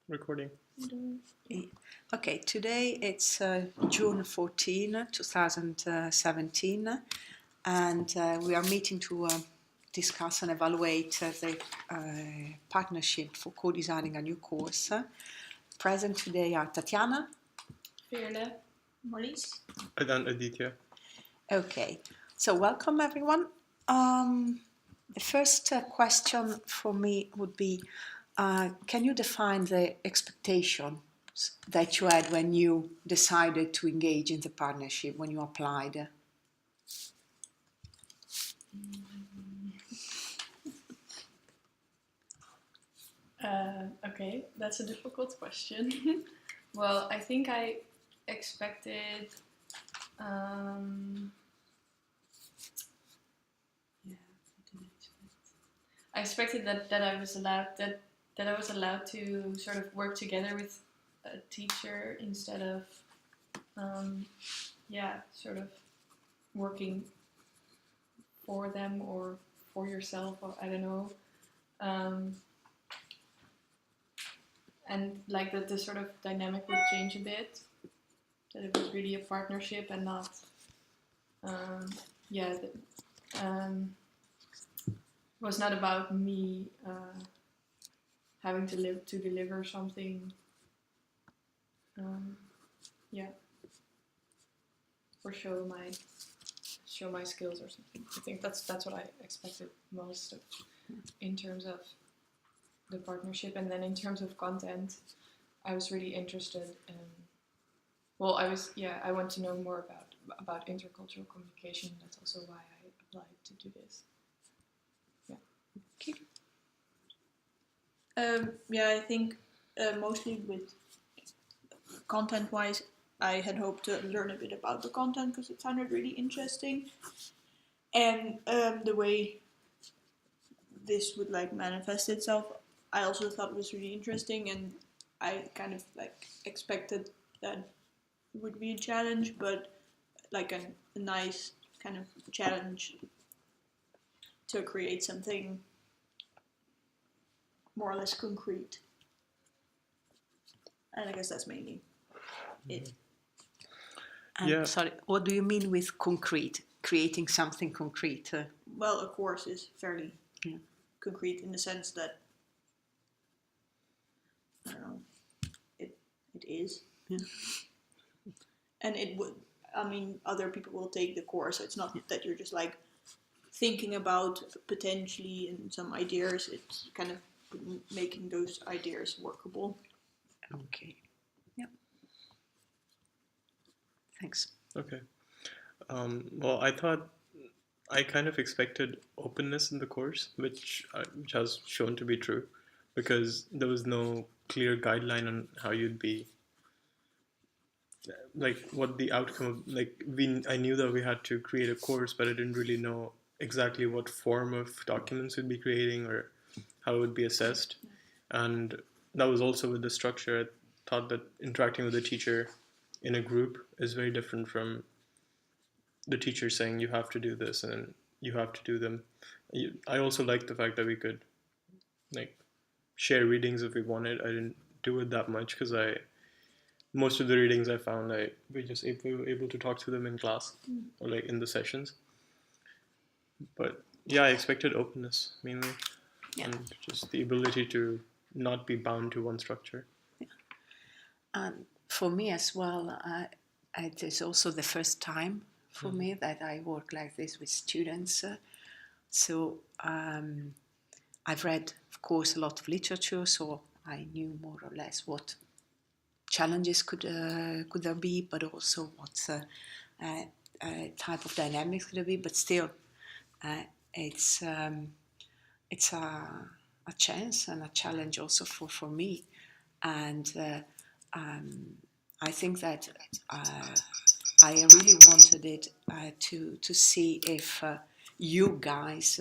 Recording. Okay, today it's June 14, 2017, and we are meeting to discuss and evaluate the partnership for co-designing a new course. Present today are Tatiana. Veerle, Mollies. And Aditya. Okay, so welcome everyone. The first question for me would be, can you define the expectations that you had when you decided to engage in the partnership, when you applied? Okay, that's a difficult question. Well, I think I expected. I expected that I was allowed to sort of work together with a teacher instead of sort of working for them or for yourself, or I don't know. And like that the sort of dynamic would change a bit, that it was really a partnership and not was not about me having to deliver something or show my skills or something. I think that's what I expected most of, in terms of the partnership. And then in terms of content, I was really interested in, I want to know more about intercultural communication. That's also why I applied to do this. I think mostly with content-wise, I had hoped to learn a bit about the content because it sounded really interesting, and the way this would like manifest itself, I also thought was really interesting, and I kind of like expected that it would be a challenge, but like a nice kind of challenge to create something more or less concrete. And I guess that's mainly it. Sorry, what do you mean with concrete? Creating something concrete? Well, a course is fairly concrete in the sense that, I don't know, it is. Yeah. And it would, I mean, other people will take the course. It's not that you're just like thinking about potentially and some ideas. It's kind of making those ideas workable. Okay. Yeah. Thanks. Okay. Well, I kind of expected openness in the course, which has shown to be true, because there was no clear guideline on how you'd be, like what the outcome of, like I knew that we had to create a course, but I didn't really know exactly what form of documents we'd be creating or how it would be assessed. And that was also with the structure. I thought that interacting with the teacher in a group is very different from the teacher saying you have to do this and you have to do them. I also liked the fact that we could like share readings if we wanted. I didn't do it that much because most of the readings I found we were able to talk to them in class or like in the sessions. But yeah, I expected openness mainly, and just the ability to not be bound to one structure. Yeah. And for me as well, it is also the first time for me that I work like this with students. So I've read, of course, a lot of literature, so I knew more or less what challenges could there be, but also what type of dynamics could there be. But still, it's a chance and a challenge also for me. And I think that I really wanted it to see if you guys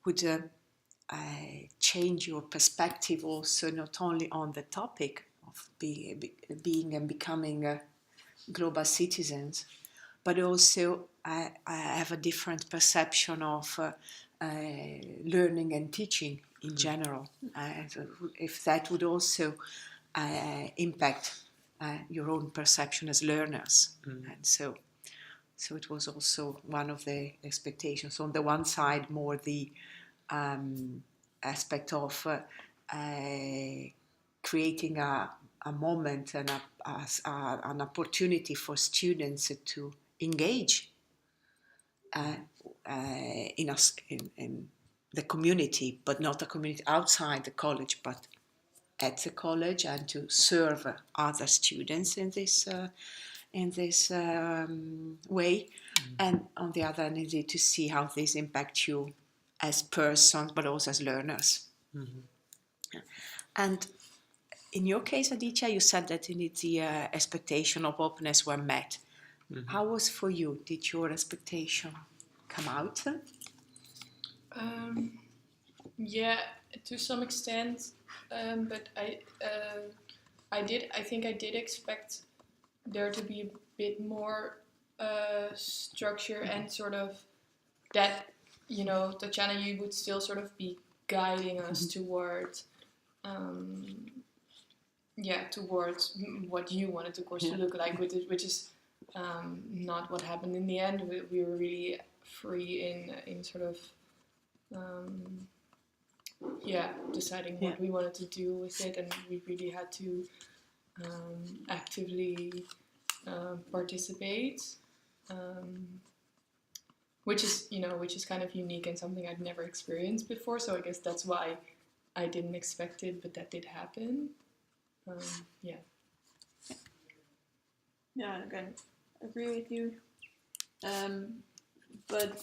would change your perspective also, not only on the topic of being and becoming global citizens, but also I have a different perception of learning and teaching in general. So if that would also impact your own perception as learners. And so it was also one of the expectations. On the one side, more the aspect of creating a moment and an opportunity for students to engage in the community, but not a community outside the college, but at the college, and to serve other students in this way. And on the other hand, indeed, to see how this impacts you as persons, but also as learners. And in your case, Aditya, you said that indeed the expectation of openness were met. How was for you? Did your expectation come out? Yeah, to some extent, but I think I did expect there to be a bit more structure and sort of that, Tatiana, you would still sort of be guiding us towards towards what you wanted the course to look like, which is not what happened in the end. We were really free in sort of deciding what we wanted to do with it, and we really had to actively participate, which is kind of unique and something I'd never experienced before. So I guess that's why I didn't expect it, but that did happen. Yeah, again, agree with you. But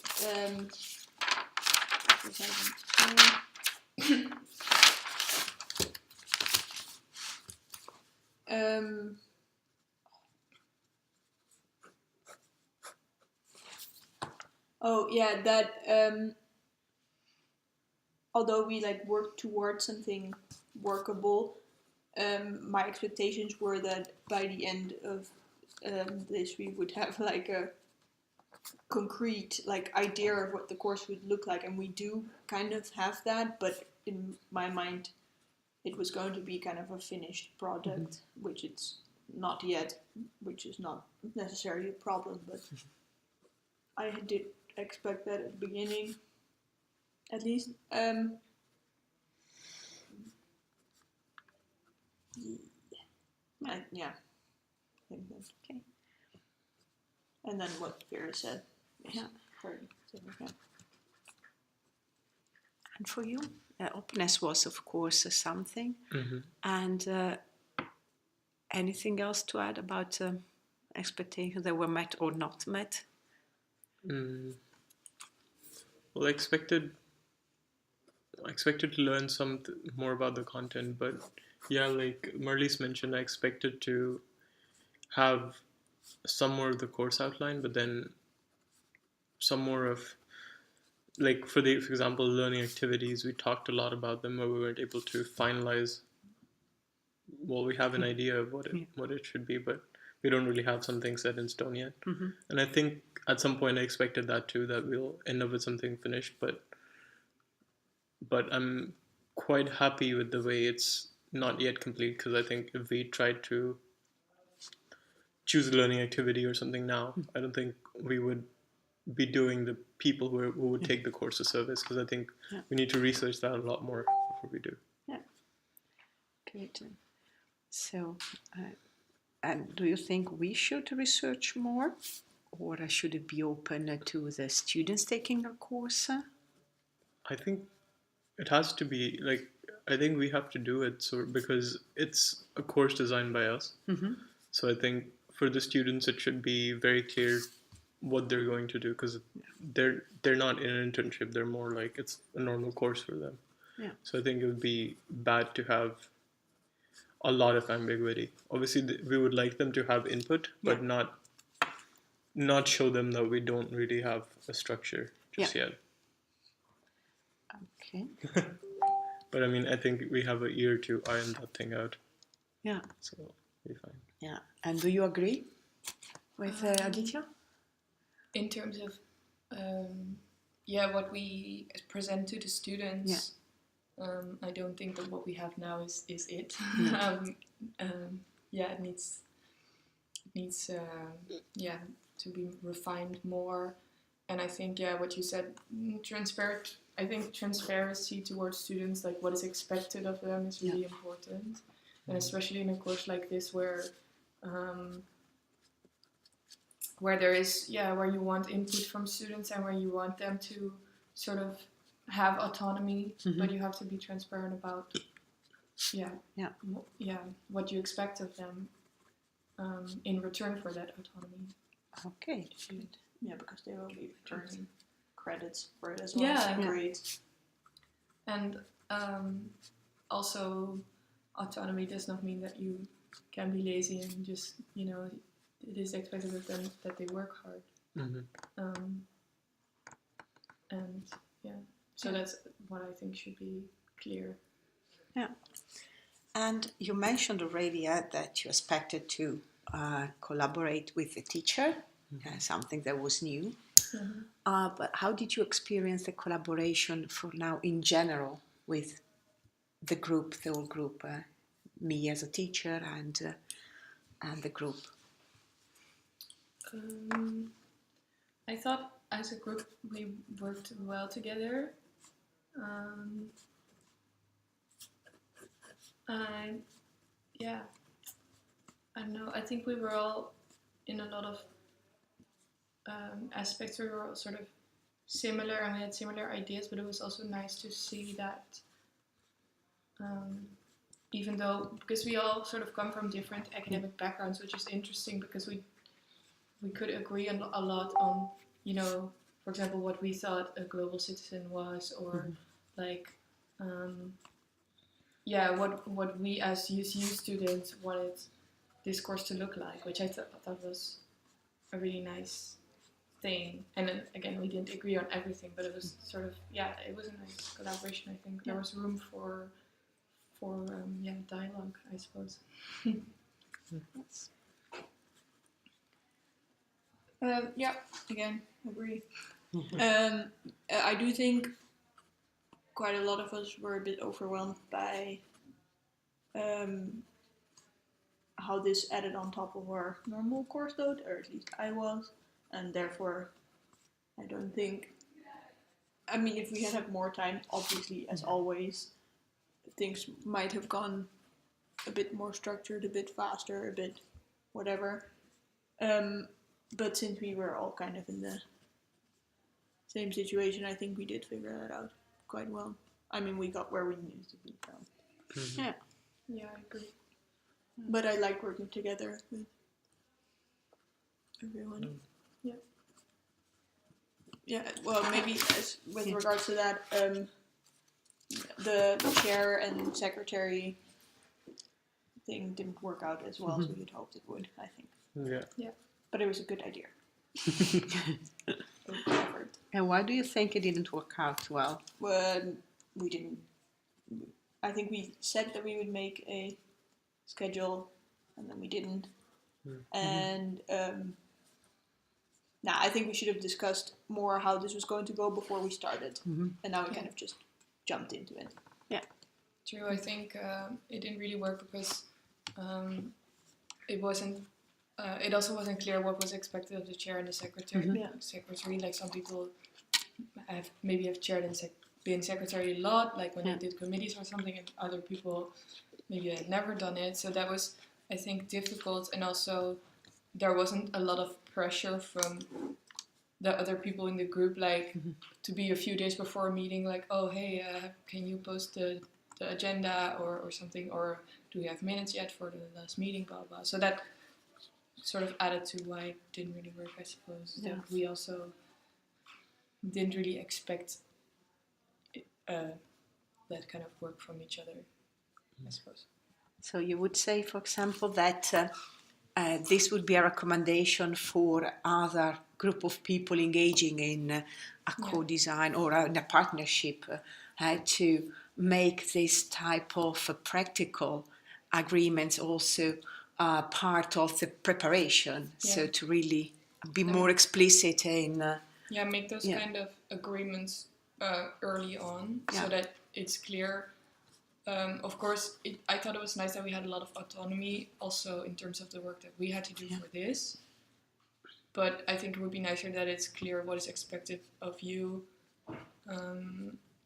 although we worked towards something workable, my expectations were that by the end of this we would have a concrete idea of what the course would look like, and we do kind of have that, but in my mind it was going to be kind of a finished product, which it's not yet, which is not necessarily a problem, but I did expect that at the beginning, at least. I think that's okay. And then what Vera said. Yeah. And for you, openness was, of course, something. And anything else to add about expectations that were met or not met? Well, I expected to learn some more about the content, but yeah, like Marlies mentioned, I expected to have some more of the course outline, but then some more of, like, for example, learning activities. We talked a lot about them, but we weren't able to finalize. Well, we have an idea of what it should be, but we don't really have something set in stone yet. And I think at some point I expected that too, that we'll end up with something finished, but I'm quite happy with the way it's not yet complete, because I think if we tried to choose a learning activity or something now, I don't think we would be doing the people who would take the course of service, because I think we need to research that a lot more before we do. Yeah. Great. So, and do you think we should research more, or should it be open to the students taking a course? I think it has to be, I think we have to do it because it's a course designed by us. So I think for the students it should be very clear what they're going to do, because they're not in an internship, they're more like it's a normal course for them. So I think it would be bad to have a lot of ambiguity. Obviously we would like them to have input, but not show them that we don't really have a structure just yet. Okay. But I mean, I think we have a year to iron that thing out. Yeah. So we'll be fine. Yeah. And do you agree with Aditya? In terms of, what we present to the students. I don't think that what we have now is it. It needs to be refined more. And I think what you said, transparent. I think transparency towards students, like what is expected of them, is really important, and especially in a course like this where there is where you want input from students and where you want them to sort of have autonomy, but you have to be transparent about what you expect of them in return for that autonomy. Okay. Yeah, because they will be earning credits for it as well. Yeah. Grades. And also, autonomy does not mean that you can be lazy and just, it is expected of them that they work hard. So that's what I think should be clear. Yeah. And you mentioned already that you expected to collaborate with the teacher, something that was new. But how did you experience the collaboration for now in general with the whole group, me as a teacher and the group? I thought as a group we worked well together. I don't know. I think we were all in a lot of aspects. We were all sort of similar and we had similar ideas, but it was also nice to see that even though, because we all sort of come from different academic backgrounds, which is interesting because we could agree a lot on, for example, what we thought a global citizen was, or what we as UCU students wanted this course to look like, which I thought was a really nice thing. And then, again, we didn't agree on everything, but it was sort of, it was a nice collaboration, I think. There was room for dialogue, I suppose. Again, agree. I do think quite a lot of us were a bit overwhelmed by how this added on top of our normal course load, or at least I was, and therefore I don't think, if we had more time, obviously, as always, things might have gone a bit more structured, a bit faster, a bit whatever. But since we were all kind of in the same situation, I think we did figure that out quite well. We got where we needed to be from. Yeah. Yeah, I agree. But I like working together with everyone. Yeah, well, maybe with regards to that, the chair and secretary thing didn't work out as well as we had hoped it would, I think. Yeah. But it was a good idea. And why do you think it didn't work out well? Well, we didn't. I think we said that we would make a schedule, and then we didn't. And I think we should have discussed more how this was going to go before we started. And now we kind of just jumped into it. Yeah. True, I think it didn't really work because it wasn't. It also wasn't clear what was expected of the chair and the secretary. Secretary, like some people have chaired and been secretary a lot, like when they did committees or something, and other people maybe had never done it. So that was, I think, difficult, and also there wasn't a lot of pressure from the other people in the group, like to be a few days before a meeting, like, oh hey, can you post the agenda or something, or do we have minutes yet for the last meeting, blah blah. So that sort of added to why it didn't really work, I suppose. Yeah. That we also didn't really expect that kind of work from each other, I suppose. So you would say, for example, that this would be a recommendation for other group of people engaging in a co-design or in a partnership to make this type of practical agreements also part of the preparation. So to really be more explicit in Yeah, make those Yeah. kind of agreements early on Yeah. so that it's clear. Of course, I thought it was nice that we had a lot of autonomy also in terms of the work that we had to do Yeah. for this. But I think it would be nicer that it's clear what is expected of you.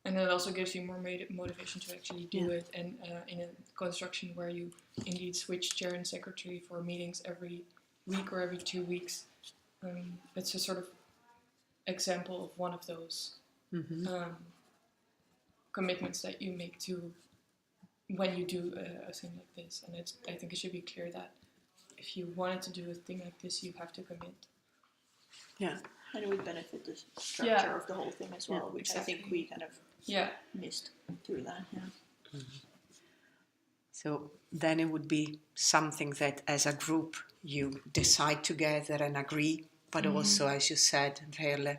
And it also gives you more motivation to actually do Yeah. it. And in a construction where you indeed switch chair and secretary for meetings every week or every 2 weeks, it's a sort of example of one of those commitments that you make to when you do a thing like this. And I think it should be clear that if you wanted to do a thing like this, you have to commit. Yeah. And it would benefit the structure of the whole thing as well, Yeah, which I think exactly. we kind of missed through that. Yeah. So then it would be something that as a group you decide together and agree, but also, as you said, really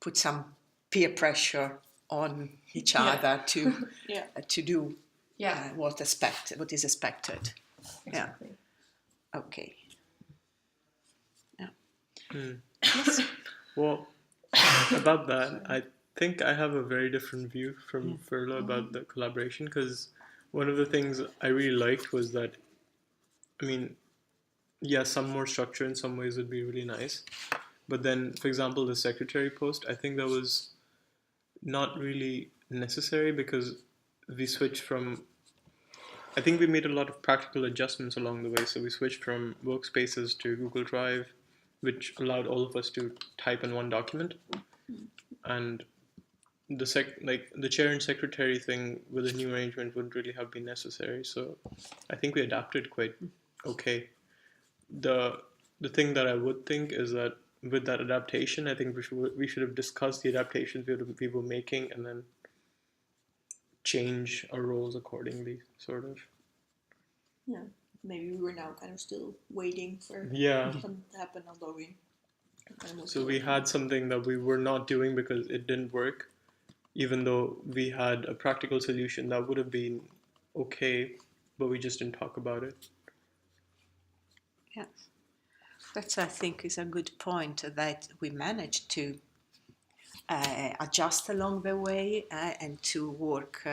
put some peer pressure on each other to to do what is expected. Exactly. Yeah. Okay. Well, about that, I think I have a very different view from Furla about the collaboration, because one of the things I really liked was that, I mean, yeah, some more structure in some ways would be really nice. But then, for example, the secretary post, I think that was not really necessary, because we switched from, I think we made a lot of practical adjustments along the way. So we switched from workspaces to Google Drive, which allowed all of us to type in one document. And the chair and secretary thing with the new arrangement wouldn't really have been necessary. So I think we adapted quite okay. The thing that I would think is that with that adaptation, I think we should have discussed the adaptations we were making and then change our roles accordingly, sort of. Yeah. Maybe we were now kind of still waiting for something to happen, although we So we had something that we were not doing because it didn't work, even though we had a practical solution that would have been okay, but we just didn't talk about it. Yes. That, I think, is a good point, that we managed to adjust along the way and to work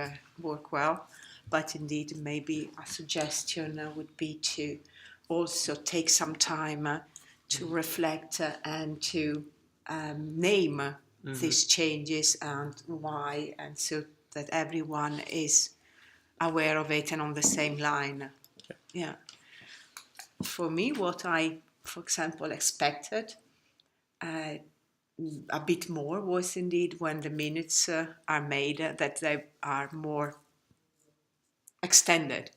well. But indeed, maybe a suggestion would be to also take some time to reflect and to name these changes and why, and so that everyone is aware of it and on the same line. Yeah. For me, what I, for example, expected a bit more was indeed when the minutes are made, that they are more extended.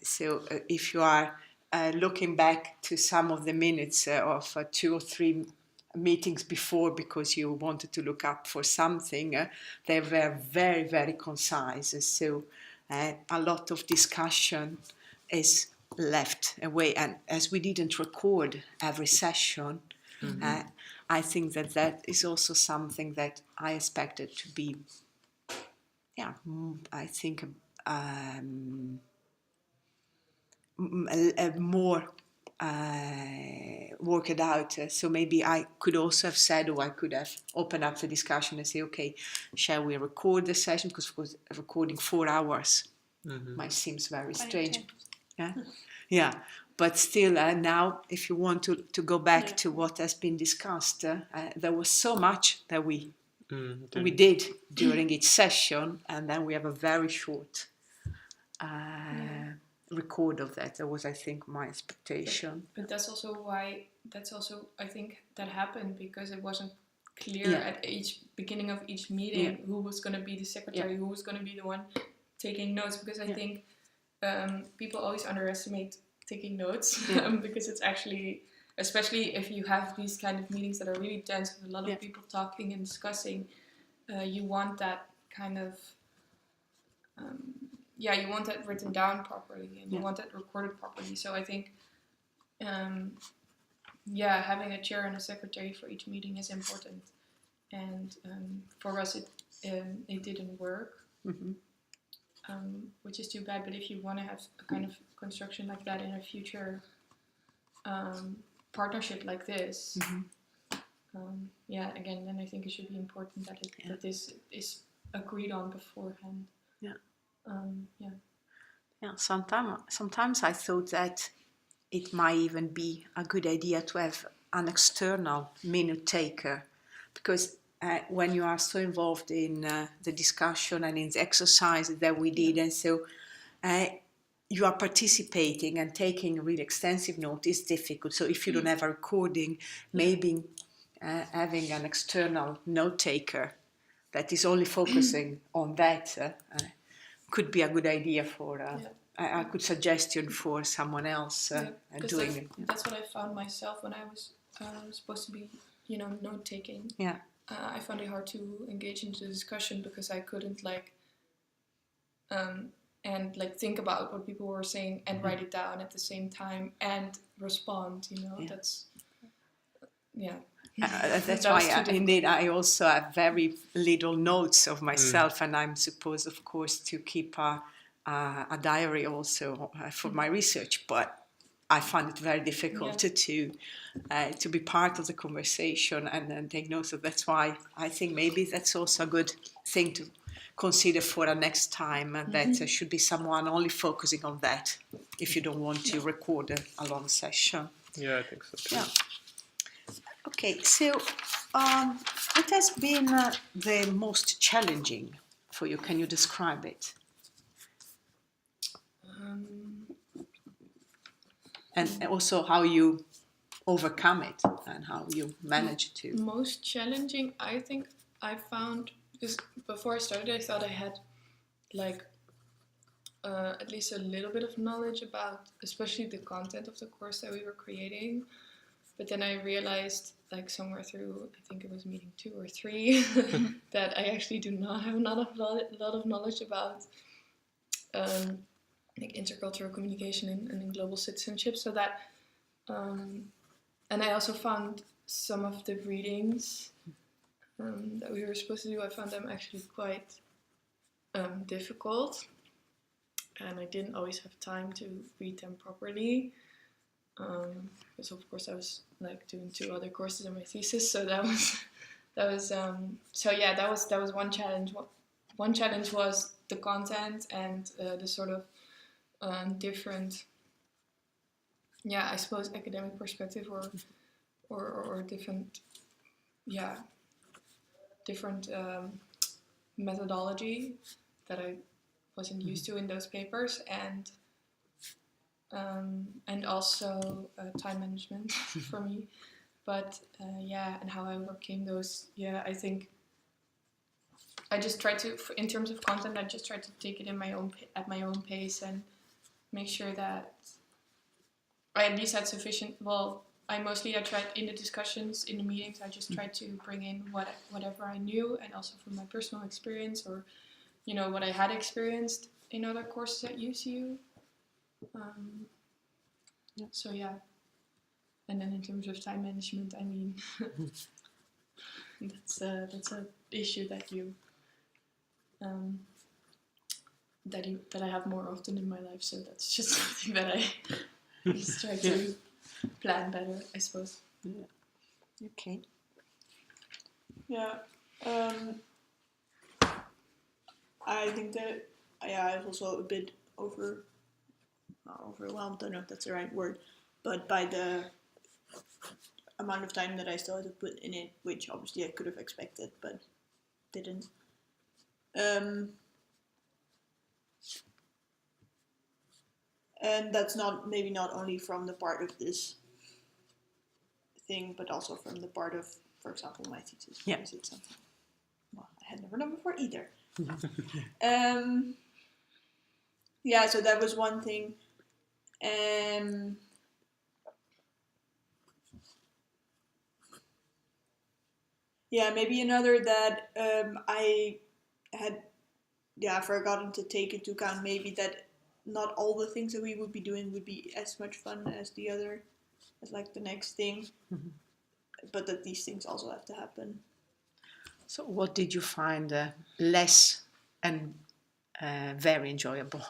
So if you are looking back to some of the minutes of 2 or 3 meetings before, because you wanted to look up for something, they were very, very concise. So a lot of discussion is left away. And as we didn't record every session, I think that is also something that I expected to be, I think, more work it out. So maybe I could also have said, or I could have opened up the discussion and say, okay, shall we record the session? Because of course, recording 4 hours might seems very strange. Yeah. But still, now, if you want to go back to what has been discussed, there was so much that we did during each session, and then we have a very short record of that. That was, I think, my expectation. But that's also why, I think that happened because it wasn't clear at each beginning of each meeting who was going to be the secretary, who was going to be the one taking notes, because I think people always underestimate taking notes because it's actually, especially if you have these kind of meetings that are really dense with a lot of people talking and discussing, you want that kind of you want that written down properly, and you want that recorded properly. So I think having a chair and a secretary for each meeting is important, and for us it didn't work. Which is too bad, but if you want to have a kind of construction like that in a future partnership like this, again, then I think it should be important that that this is agreed on beforehand. Yeah. Yeah. Yeah. Sometimes I thought that it might even be a good idea to have an external minute taker, because when you are so involved in the discussion and in the exercise that we did, and so you are participating and taking really extensive note is difficult. So if you don't have a recording, maybe having an external note taker that is only focusing on that could be a good idea for a good suggestion for someone else doing it. That's what I found myself when I was supposed to be, note taking. Yeah. I found it hard to engage into the discussion because I couldn't think about what people were saying and write it down at the same time and respond. That's that's why indeed I also have very little notes of myself, and I'm supposed, of course, to keep a diary also for my research, but I find it very difficult to be part of the conversation and take notes. So that's why I think maybe that's also a good thing to consider for a next time, that there should be someone only focusing on that if you don't want to record a long session. Yeah, I think so too. Yeah. Okay, so what has been the most challenging for you? Can you describe it? And also how you overcome it and how you manage to. Most challenging, I think I found, because before I started, I thought I had at least a little bit of knowledge about, especially the content of the course that we were creating. But then I realized, somewhere through, I think it was meeting 2 or 3, that I actually do not have a lot of knowledge about intercultural communication and global citizenship. So that, and I also found some of the readings that we were supposed to do, I found them actually quite difficult. And I didn't always have time to read them properly. Because of course I was doing 2 other courses in my thesis, so that was one challenge. One challenge was the content and the sort of different, I suppose, academic perspective or different, different methodology that I wasn't used to in those papers, and also time management for me, but and how I overcame those. I think I just tried to, in terms of content, I just tried to take it at my own pace and make sure that I at least had sufficient. Well, I tried in the discussions, in the meetings, I just tried to bring in whatever I knew, and also from my personal experience, or what I had experienced in other courses at UCU. So and then in terms of time management, I mean, that's a issue that that I have more often in my life. So that's just something that I just try to plan better, I suppose. Yeah. Okay. Yeah. I think that I was also a bit not overwhelmed, I don't know if that's the right word, but by the amount of time that I still had to put in it, which obviously I could have expected, but didn't. And that's maybe not only from the part of this thing, but also from the part of, for example, my thesis. Yeah. Is it something I had never done before either. So that was one thing. Maybe another that I had forgotten to take into account, maybe that not all the things that we would be doing would be as much fun as the next thing, but that these things also have to happen. So what did you find less and very enjoyable?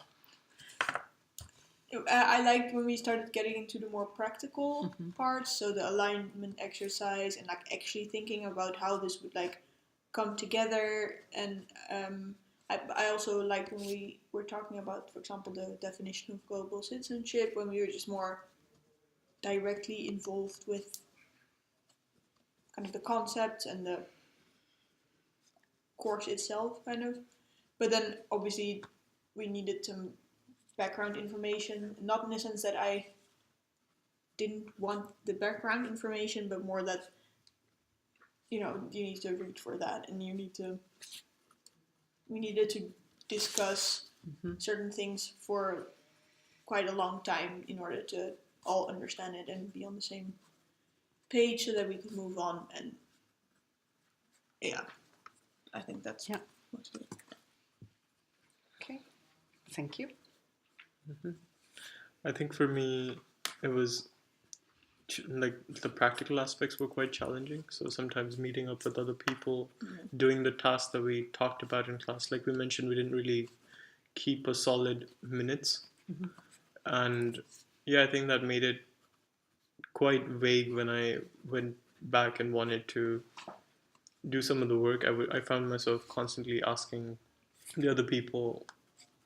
I liked when we started getting into the more practical parts, so the alignment exercise and like actually thinking about how this would like come together. And I also liked when we were talking about, for example, the definition of global citizenship, when we were just more directly involved with kind of the concepts and the course itself, kind of. But then obviously we needed some background information, not in the sense that I didn't want the background information, but more that, you know, you need to read for that, and we needed to discuss certain things for quite a long time in order to all understand it and be on the same page so that we could move on. And yeah, I think that's most of it. Okay, thank you. I think for me, it was like the practical aspects were quite challenging. So sometimes meeting up with other people, doing the tasks that we talked about in class. Like we mentioned, we didn't really keep a solid minutes. And yeah, I think that made it quite vague when I went back and wanted to do some of the work. I found myself constantly asking the other people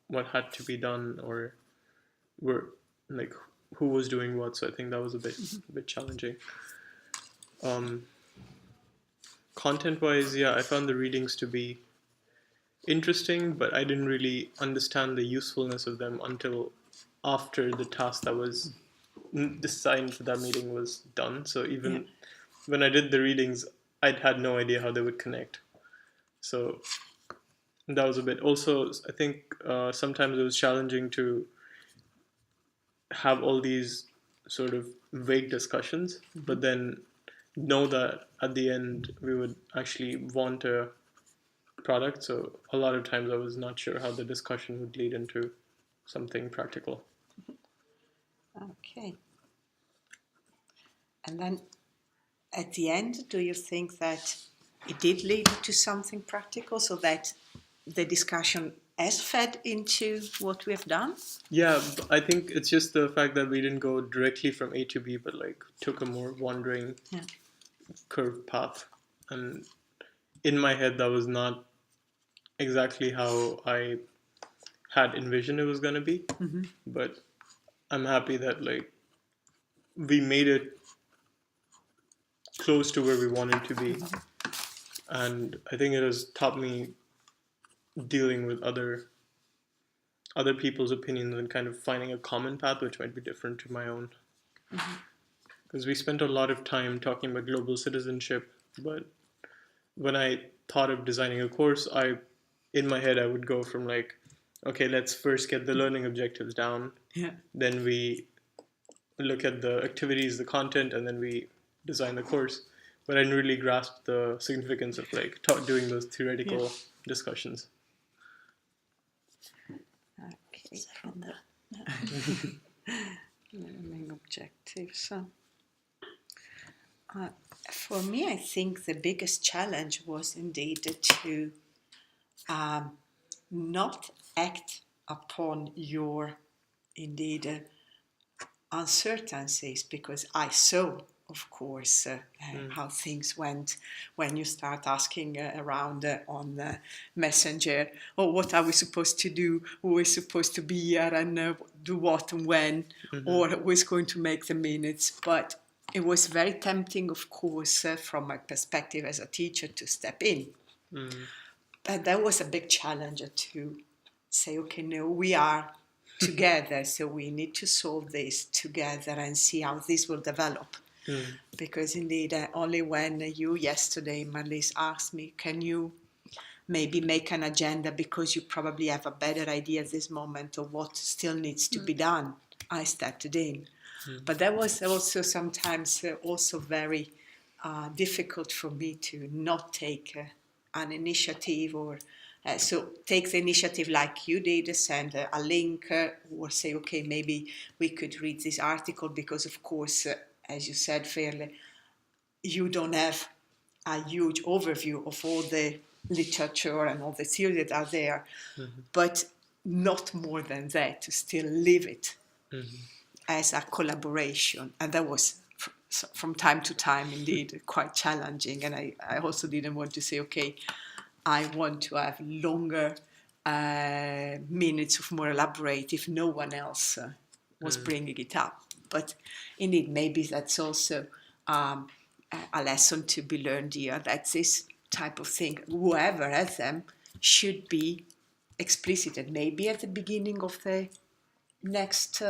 what had to be done, or were like who was doing what. So I think that was a bit challenging. Content wise, yeah, I found the readings to be interesting, but I didn't really understand the usefulness of them until after the task that was designed for that meeting was done. So even when I did the readings, I'd had no idea how they would connect. So that was a bit. Also, I think sometimes it was challenging to have all these sort of vague discussions, but then know that at the end we would actually want a product. So a lot of times I was not sure how the discussion would lead into something practical. Okay. And then at the end, do you think that it did lead to something practical, so that the discussion has fed into what we have done? Yeah, I think it's just the fact that we didn't go directly from A to B, but like took a more wandering curved path. And in my head, that was not exactly how I had envisioned it was going to be. But I'm happy that like we made it close to where we wanted to be. And I think it has taught me dealing with other people's opinions and kind of finding a common path which might be different to my own. Because we spent a lot of time talking about global citizenship, but when I thought of designing a course, in my head I would go from like, okay, let's first get the learning objectives down. Then we look at the activities, the content, and then we design the course. But I didn't really grasp the significance of like doing those theoretical discussions. Okay, from the learning objectives. For me, I think the biggest challenge was indeed to not act upon your indeed uncertainties, because I saw, of course, how things went when you start asking around on Messenger, oh, what are we supposed to do? Who is supposed to be here and do what and when? Or who is going to make the minutes? But it was very tempting, of course, from my perspective as a teacher, to step in. But that was a big challenge to say, okay, no, we are together, so we need to solve this together and see how this will develop. Because indeed, only when you yesterday, Marlies, asked me, can you maybe make an agenda because you probably have a better idea at this moment of what still needs to be done, I stepped in. But that was also sometimes also very difficult for me to not take an initiative, or so take the initiative like you did, send a link or say, okay, maybe we could read this article, because of course, as you said fairly, you don't have a huge overview of all the literature and all the theory that are there, but not more than that, to still live it as a collaboration, and that was from time to time indeed quite challenging. And I also didn't want to say, okay, I want to have longer minutes of more elaborate if no one else was bringing it up. But indeed, maybe that's also a lesson to be learned here, that this type of thing, whoever has them, should be explicit. And maybe at the beginning of the next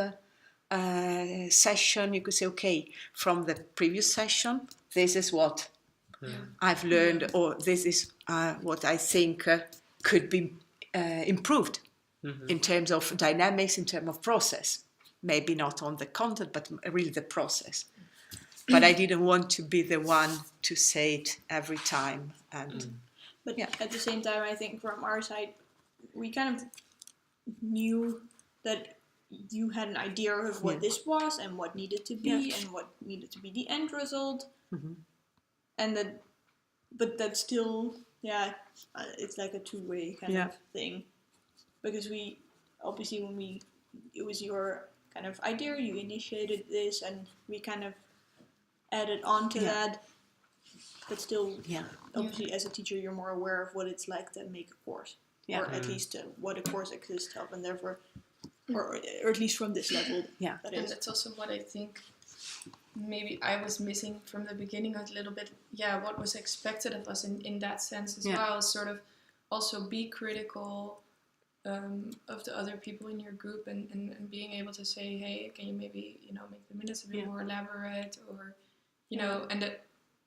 session, you could say, okay, from the previous session, this is what I've learned, or this is what I think could be improved in terms of dynamics, in terms of process. Maybe not on the content, but really the process. But I didn't want to be the one to say it every time. And But at the same time, I think from our side, we kind of knew that you had an idea of what this was and what needed to be and what needed to be the end result. And that, but that's still, it's like a two-way kind of thing. Because we, obviously when it was your kind of idea, you initiated this, and we kind of added on to that. But still, obviously as a teacher, you're more aware of what it's like to make a course. Or at least what a course exists of, and therefore, or at least from this level. That And is. that's also what I think maybe I was missing from the beginning a little bit. What was expected of us in that sense as well, sort of also be critical of the other people in your group, and being able to say, hey, can you maybe, make the minutes a bit more elaborate, or, and that,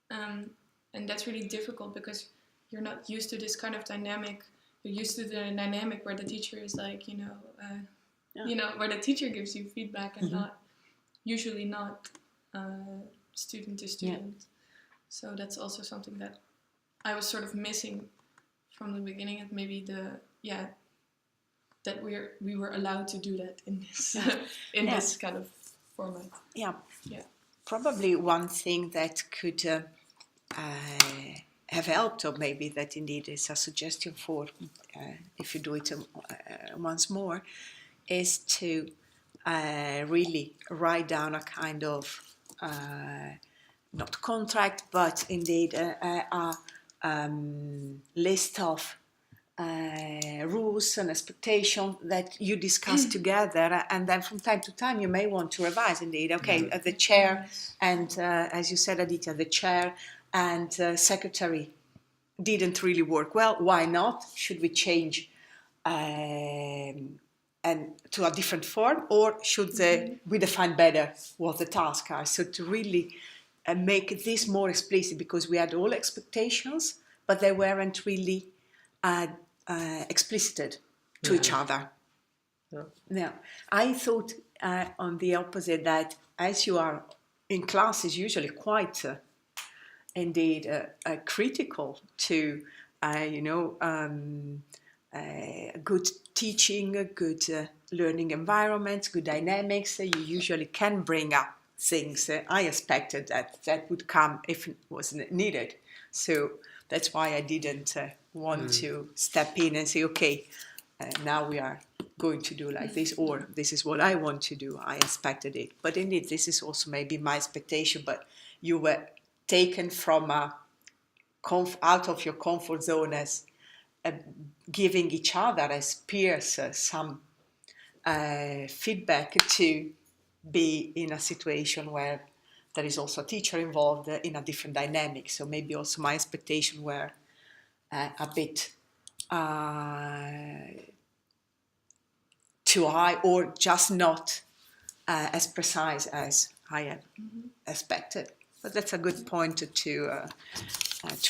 and that's really difficult because you're not used to this kind of dynamic. You're used to the dynamic where the teacher is like, where the teacher gives you feedback and usually not student to student. So that's also something that I was sort of missing from the beginning, and maybe that we were allowed to do that in this this kind of format. Probably one thing that could have helped, or maybe that indeed is a suggestion for if you do it once more, is to really write down a kind of not contract, but indeed a list of rules and expectations that you discuss together, and then from time to time you may want to revise. Indeed, the chair and as you said, Aditya, the chair and secretary didn't really work well. Why not? Should we change and to a different form, or should we define better what the tasks are? So to really make this more explicit, because we had all expectations, but they weren't really explicited to each other. Now, I thought on the opposite, that as you are in classes usually quite indeed critical to good teaching, good learning environments, good dynamics, you usually can bring up things. I expected that would come if it was needed. So that's why I didn't want to step in and say, okay, now we are going to do like this, or this is what I want to do. I expected it. But indeed, this is also maybe my expectation, but you were taken from out of your comfort zone as giving each other as peers some feedback to be in a situation where there is also a teacher involved in a different dynamic. So maybe also my expectations were a bit too high, or just not as precise as I had expected. But that's a good point to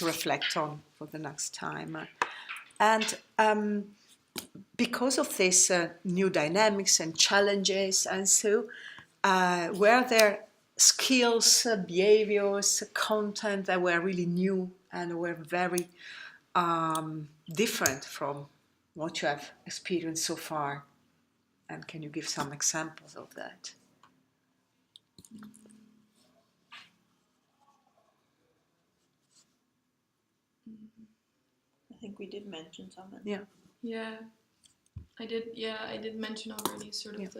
reflect on for the next time. And because of this new dynamics and challenges, and so were there skills, behaviors, content that were really new and were very different from what you have experienced so far? And can you give some examples of that? I think we did mention some. I did mention already sort of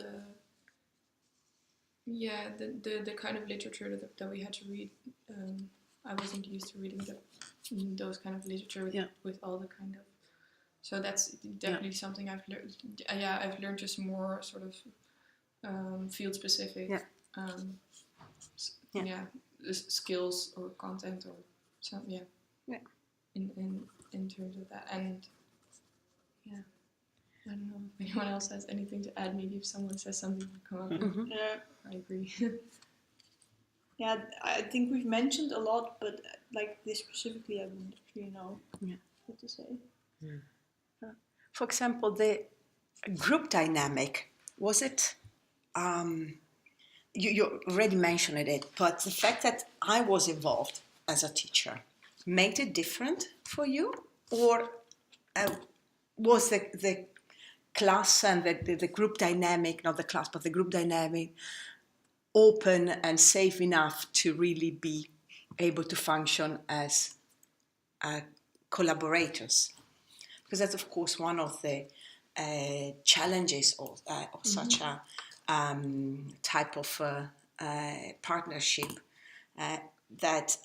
Yeah, the kind of literature that we had to read, I wasn't used to reading those kind of literature with all the kind of. So that's definitely something I've learned. Yeah, I've learned just more sort of field specific. Skills or content or some. Yeah. In terms of that, and yeah. I don't know if anyone else has anything to add. Maybe if someone says something will come up. Yeah. I agree. Yeah, I think we've mentioned a lot, but like this specifically, I wouldn't really know what to say. For example, the group dynamic, was it, you already mentioned it, but the fact that I was involved as a teacher made it different for you? Or was the class and the group dynamic, not the class, but the group dynamic, open and safe enough to really be able to function as collaborators? Because that's, of course, one of the challenges of such a type of partnership, that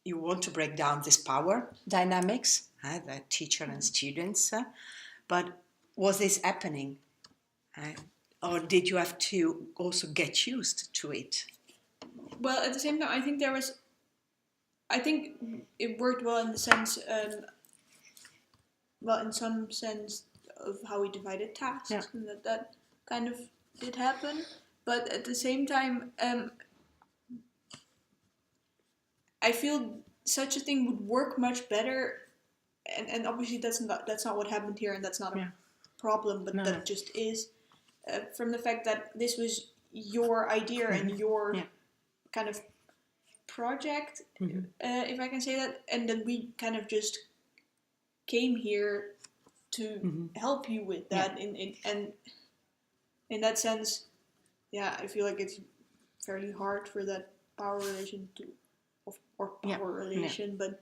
you want to break down this power dynamics, the teacher and students, but was this happening? Or did you have to also get used to it? Well, at the same time, I think it worked well in the sense, in some sense of how we divided tasks, and that kind of did happen. But at the same time, I feel such a thing would work much better, and obviously that's not what happened here, and that's not a problem, but that just is from the fact that this was your idea and your kind of project, if I can say that, and then we kind of just came here to help you with that, and in that sense, I feel like it's fairly hard for that power relation but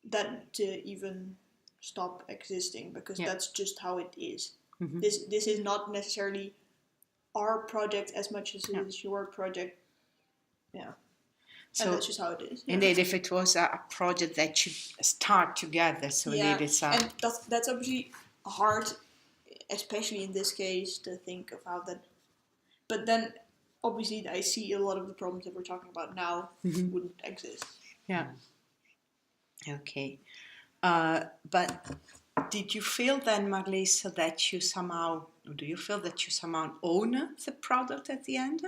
that to even stop existing, because that's just how it is. This is not necessarily our project as much as it is your project. So and that's just how it is. Indeed, if it was a project that should start together, so indeed it's and that's obviously hard, especially in this case, to think of how that. But then, obviously, I see a lot of the problems that we're talking about now wouldn't exist. Yeah. Okay. But did you feel then, Marlies, that you somehow, do you feel that you somehow own the product at the end?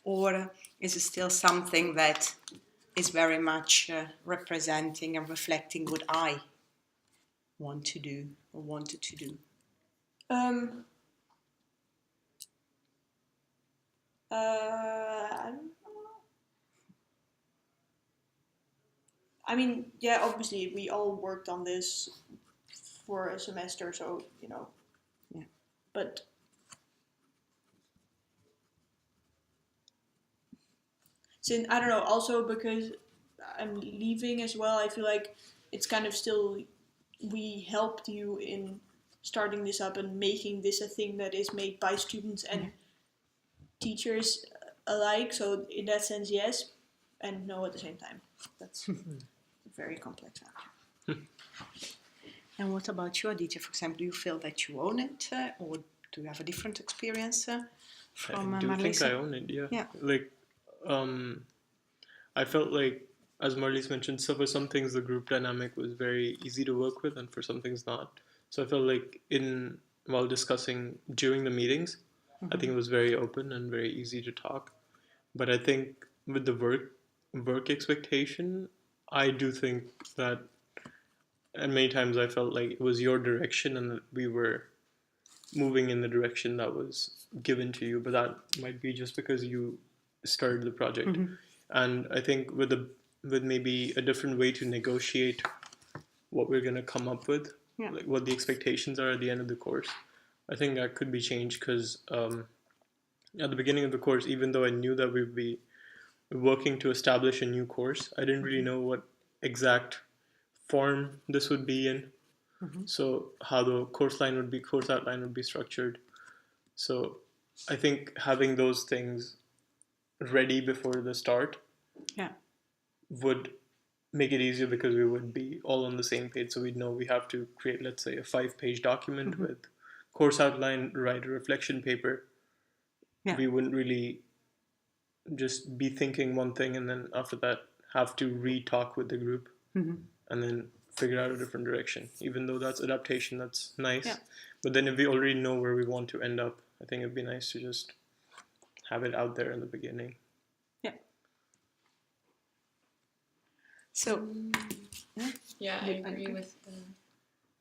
Or is it still something that is very much representing and reflecting what I want to do or wanted to do? I don't know. I mean, obviously we all worked on this for a semester, so but since I don't know, also because I'm leaving as well, I feel like it's kind of still, we helped you in starting this up and making this a thing that is made by students and teachers alike. So in that sense, yes, and no at the same time. That's a very complex answer. And what about you, Aditya? For example, do you feel that you own it, or do you have a different experience from I do Marlies? think I own it, yeah. Like, I felt like, as Marlies mentioned, so for some things the group dynamic was very easy to work with, and for some things not. So I felt like while discussing during the meetings, I think it was very open and very easy to talk. But I think with the work expectation, I do think that, and many times I felt like it was your direction and that we were moving in the direction that was given to you, but that might be just because you started the project. And I think with maybe a different way to negotiate what we're going to come up with, like what the expectations are at the end of the course, I think that could be changed, because at the beginning of the course, even though I knew that we'd be working to establish a new course, I didn't really know what exact form this would be in. So how the course outline would be structured. So I think having those things ready before the start Yeah. would make it easier because we would be all on the same page. So we'd know we have to create, let's say, a 5-page document with course outline, write a reflection paper. Yeah. We wouldn't really just be thinking one thing and then after that have to re-talk with the group and then figure out a different direction. Even though that's adaptation, that's nice. Yeah. But then if we already know where we want to end up, I think it'd be nice to just have it out there in the beginning. Yeah. So, Yeah, I Yeah, agree okay. with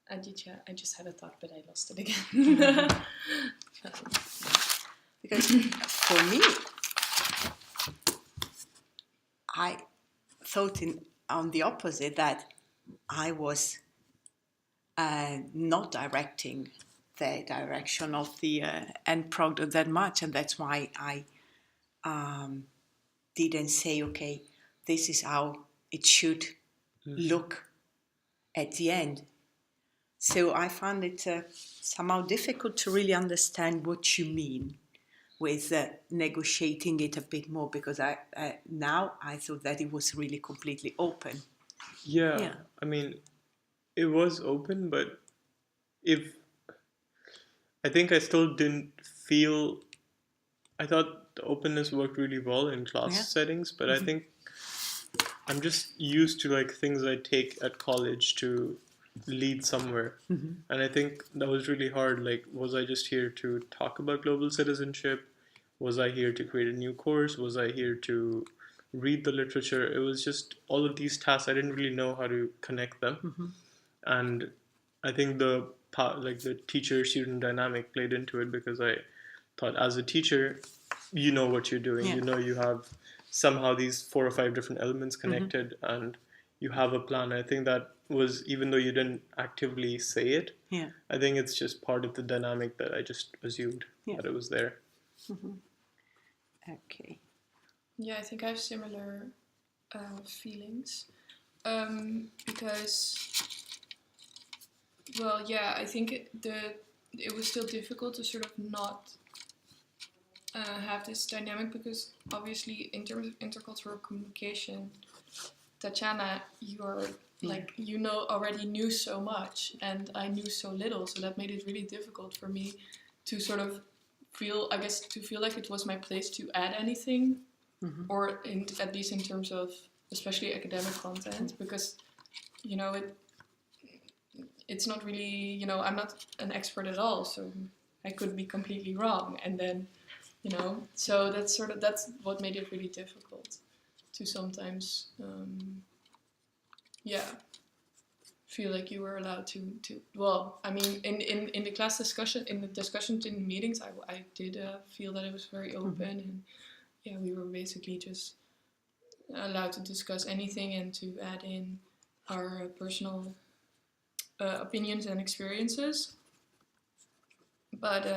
Aditya. I just had a thought, but I lost it again. because for me, I thought on the opposite, that I was not directing the direction of the end product that much, and that's why I didn't say, okay, this is how it should look at the end. So I found it somehow difficult to really understand what you mean with negotiating it a bit more, because now I thought that it was really completely open. Yeah. I mean, it was open, but I think I still didn't feel. I thought the openness worked really well in class settings, but I think I'm just used to like things I take at college to lead somewhere. And I think that was really hard. Like, was I just here to talk about global citizenship? Was I here to create a new course? Was I here to read the literature? It was just all of these tasks. I didn't really know how to connect them. And I think the teacher-student dynamic played into it, because I thought as a teacher, you know what you're doing. You know you have somehow these 4 or 5 different elements connected, and you have a plan. I think that was, even though you didn't actively say it, I think it's just part of the dynamic that I just assumed that it was there. Okay. Yeah, I think I have similar feelings because, well, yeah, I think it was still difficult to sort of not have this dynamic, because obviously in terms of intercultural communication, Tatiana, you're like, you know, already knew so much and I knew so little, so that made it really difficult for me to sort of feel like it was my place to add anything, or at least in terms of especially academic content, because, you know, it's not really, you know, I'm not an expert at all, so I could be completely wrong, and then, you know, so that's what made it really difficult to sometimes feel like you were allowed to well, I mean, in the class discussion, in the discussions in the meetings, I did feel that it was very open, and yeah, we were basically just allowed to discuss anything and to add in our personal opinions and experiences. But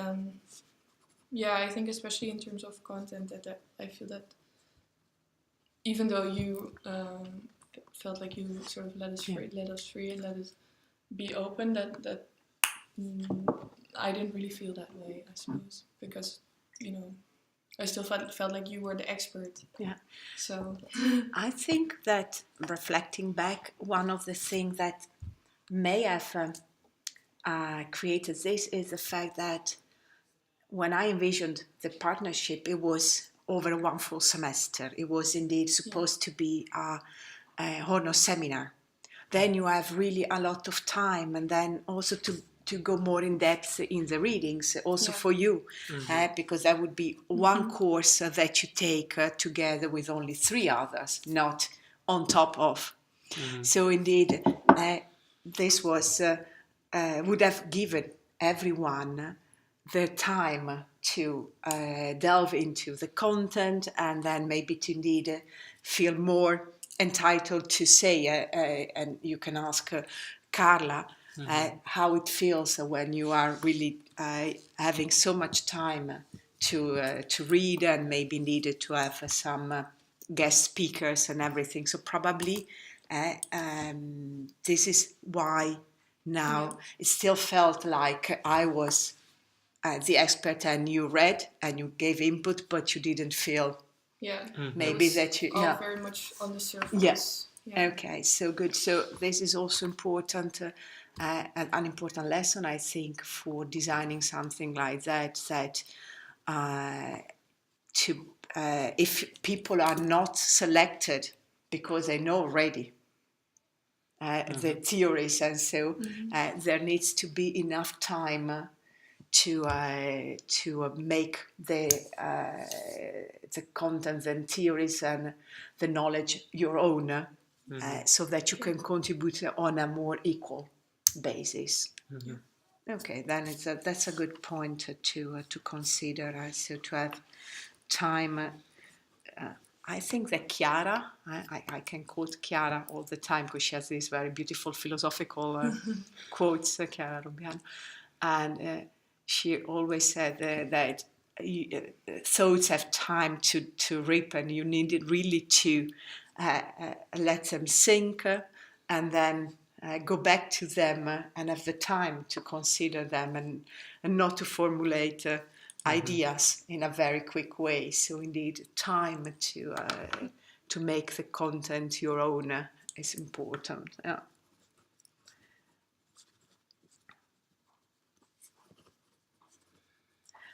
yeah, I think especially in terms of content, that I feel that even though you felt like you sort of let us free and let us be open, that I didn't really feel that way, I suppose, because, you know, I still felt like you were the expert. Yeah. So I think that, reflecting back, one of the things that may have created this is the fact that when I envisioned the partnership, it was over one full semester. It was indeed supposed to be a honor seminar. Then you have really a lot of time, and then also to go more in depth in the readings, also for you, because that would be one course that you take together with only 3 others, not on top of. So indeed, this was would have given everyone the time to delve into the content, and then maybe to indeed feel more entitled to say, and you can ask Carla how it feels when you are really having so much time to read, and maybe needed to have some guest speakers and everything. So probably this is why now it still felt like I was the expert and you read and you gave input, but you didn't feel Yeah. maybe It was that you all very much on the surface. Yes. Yeah. Okay, so good. So this is also important, an important lesson, I think, for designing something like that. That if people are not selected because they know already the theories, and so there needs to be enough time to make the content and theories and the knowledge your own, so that you can contribute on a more equal basis. Okay, then that's a good point to consider. So to have time. I think that Chiara, I can quote Chiara all the time because she has these very beautiful philosophical quotes, Chiara Rubiano, and she always said that thoughts have time to rip, and you need it really to let them sink, and then go back to them and have the time to consider them, and not to formulate ideas in a very quick way. So indeed, time to make the content your own is important. Yeah.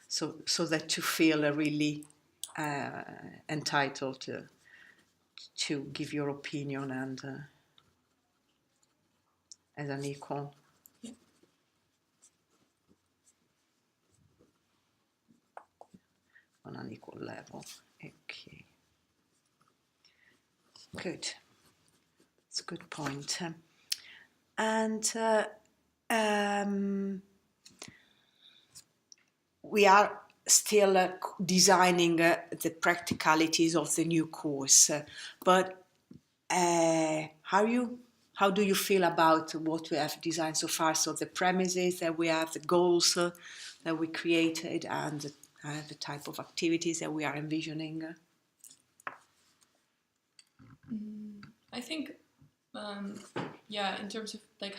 So that you feel really entitled to give your opinion and as an equal. Yeah. On an equal level. Okay. Good. That's a good point. And we are still designing the practicalities of the new course, but how do you feel about what we have designed so far? So the premises that we have, the goals that we created, and the type of activities that we are envisioning. I think, in terms of like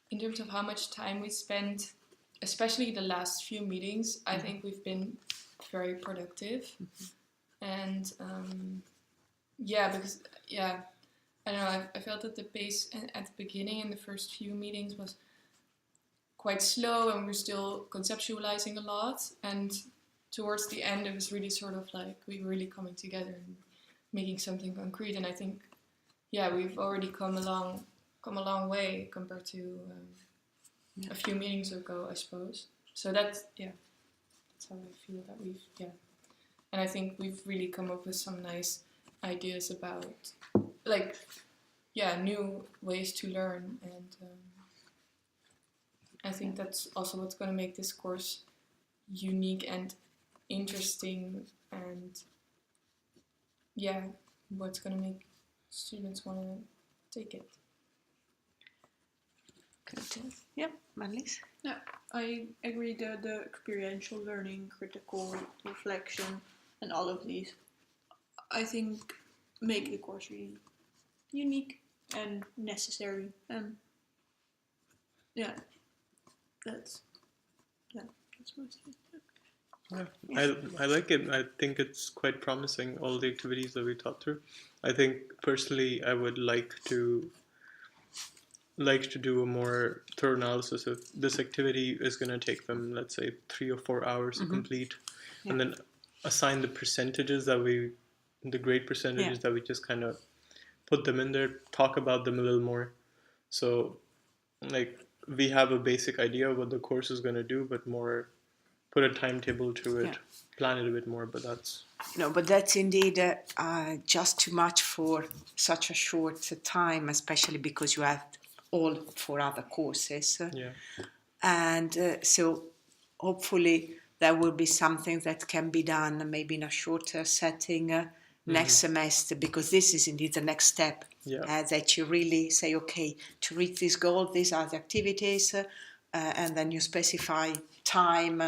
in terms of how much time we spent, especially the last few meetings, I think we've been very productive. And because I don't know, I felt that the pace at the beginning in the first few meetings was quite slow, and we're still conceptualizing a lot. And towards the end, it was really sort of like we were really coming together and making something concrete. And I think, we've already come a long way compared to a few meetings ago, I suppose. So that's how I feel that and I think we've really come up with some nice ideas about new ways to learn, and I think that's also what's going to make this course unique and interesting, and what's going to make students want to take it. Good. Yeah, Marlies? Yeah, I agree that the experiential learning, critical reflection, and all of these, I think, make the course really unique and necessary. And that's mostly. Yeah, I like it. I think it's quite promising, all the activities that we talked through. I think personally I would like to do a more thorough analysis of this activity is going to take them, let's say, 3 or 4 hours to complete, and then assign the percentages that the grade percentages that we just kind of put them in there, talk about them a little more. So like we have a basic idea of what the course is going to do, but more put a timetable to it, plan it a bit more. But that's but that's indeed just too much for such a short time, especially because you have all 4 other courses. And so hopefully there will be something that can be done maybe in a shorter setting next semester, because this is indeed the next step. That you really say, okay, to reach this goal, these are the activities, and then you specify time,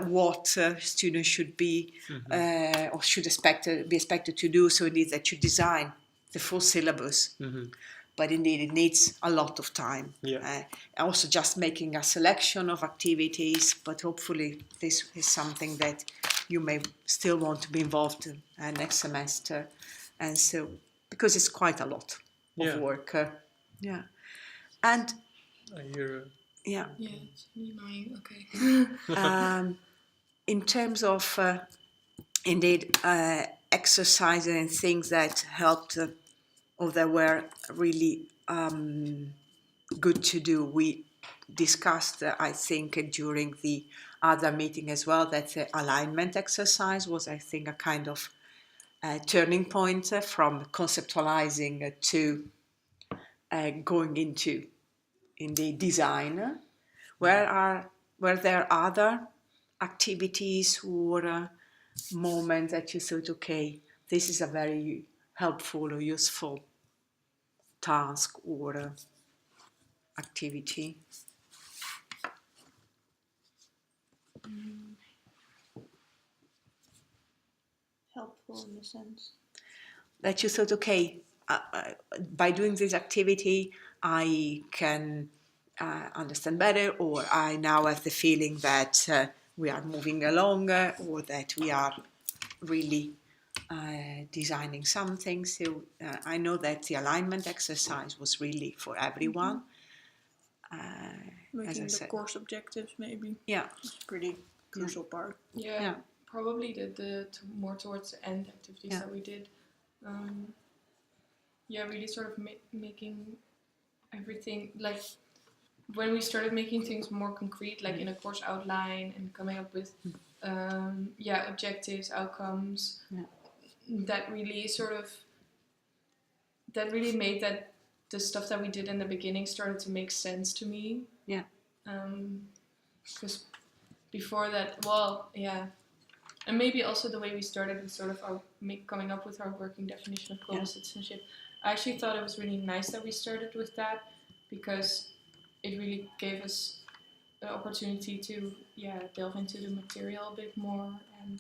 what students should be or should be expected to do. So indeed that you design the full syllabus. but indeed it needs a lot of time. Yeah. Also just making a selection of activities, but hopefully this is something that you may still want to be involved in next semester. And so, because it's quite a lot of Yeah. work. Yeah. And I hear. yeah, Yeah, it's annoying. Okay. in terms of indeed exercises and things that helped or that were really good to do, we discussed, I think, during the other meeting as well, that the alignment exercise was, I think, a kind of turning point from conceptualizing to going into in the design. Were there other activities or moments that you thought, okay, this is a very helpful or useful task or activity? Helpful in the sense. That you thought, okay, by doing this activity, I can understand better, or I now have the feeling that we are moving along, or that we are really designing something. So I know that the alignment exercise was really for everyone. As Making I the said, course objectives maybe. yeah, It's a pretty crucial part. Yeah, Yeah. probably more towards the end activities Yeah. that we did. Yeah, really sort of making everything, like when we started making things more concrete, like in a course outline and coming up with objectives, outcomes. Yeah. That really made that the stuff that we did in the beginning started to make sense to me. Yeah. Because before that, well, yeah. And maybe also the way we started with sort of coming up with our working definition of global citizenship. I actually thought it was really nice that we started with that, because it really gave us the opportunity to delve into the material a bit more and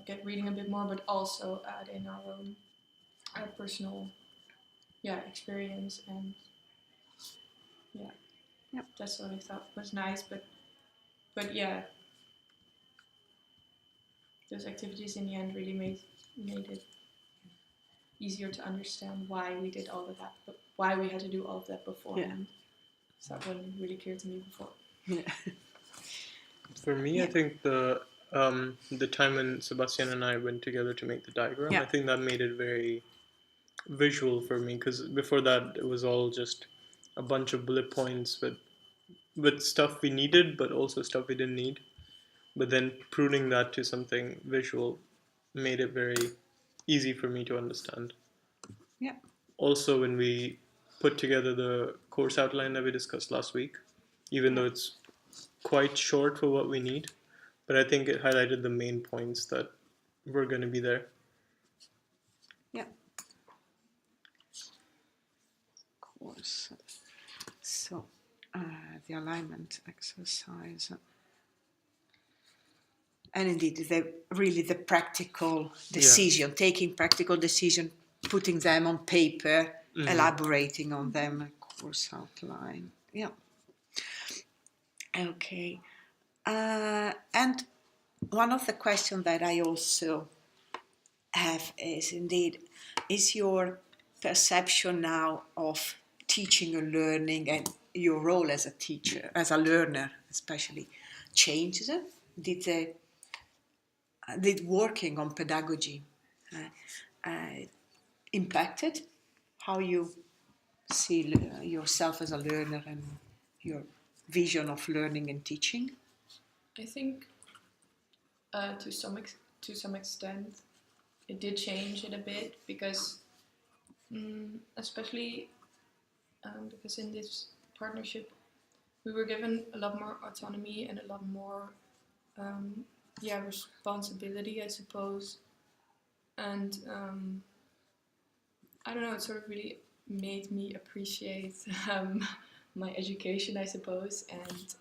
get reading a bit more, but also add in our personal experience, and that's what I thought was nice. But yeah, those activities in the end really made it easier to understand why we did all of that, but why we had to do all of that beforehand. So that wasn't really clear to me before. Yeah. For me, I think the time when Sebastian and I went together to make the diagram, I think that made it very visual for me, because before that it was all just a bunch of bullet points with stuff we needed, but also stuff we didn't need. But then pruning that to something visual made it very easy for me to understand. Yeah. Also, when we put together the course outline that we discussed last week, even though it's quite short for what we need, but I think it highlighted the main points that were going to be there. Yeah. Course. So, the alignment exercise. And indeed, the practical decision, taking practical decision, putting them on paper, elaborating on them, course outline. Yeah. Okay. And one of the questions that I also have is your perception now of teaching and learning and your role as a teacher, as a learner especially, changed? Did working on pedagogy impacted how you see yourself as a learner and your vision of learning and teaching? I think to some extent it did change it a bit, because especially because in this partnership we were given a lot more autonomy and a lot more responsibility, I suppose. And I don't know, it sort of really made me appreciate my education, I suppose. And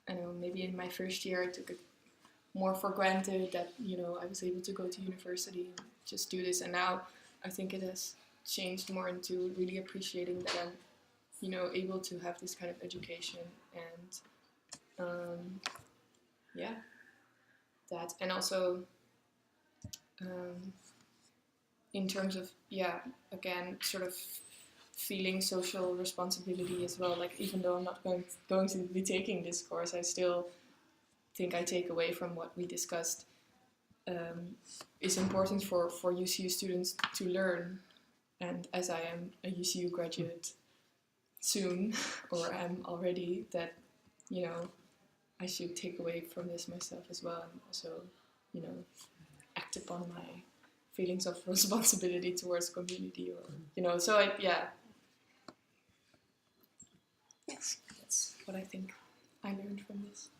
I know maybe in my first year I took it more for granted that I was able to go to university just do this. And now I think it has changed more into really appreciating that I'm, you know, able to have this kind of education and yeah, that. And also in terms of, yeah, again, sort of feeling social responsibility as well. Like, even though I'm not going to be taking this course, I still think I take away from what we discussed is important for UCU students to learn. And as I am a UCU graduate soon, or am already, that, you know, I should take away from this myself as well, and also, you know, act upon my feelings of responsibility towards community, or, you know, so Yes. that's what I think I learned from this.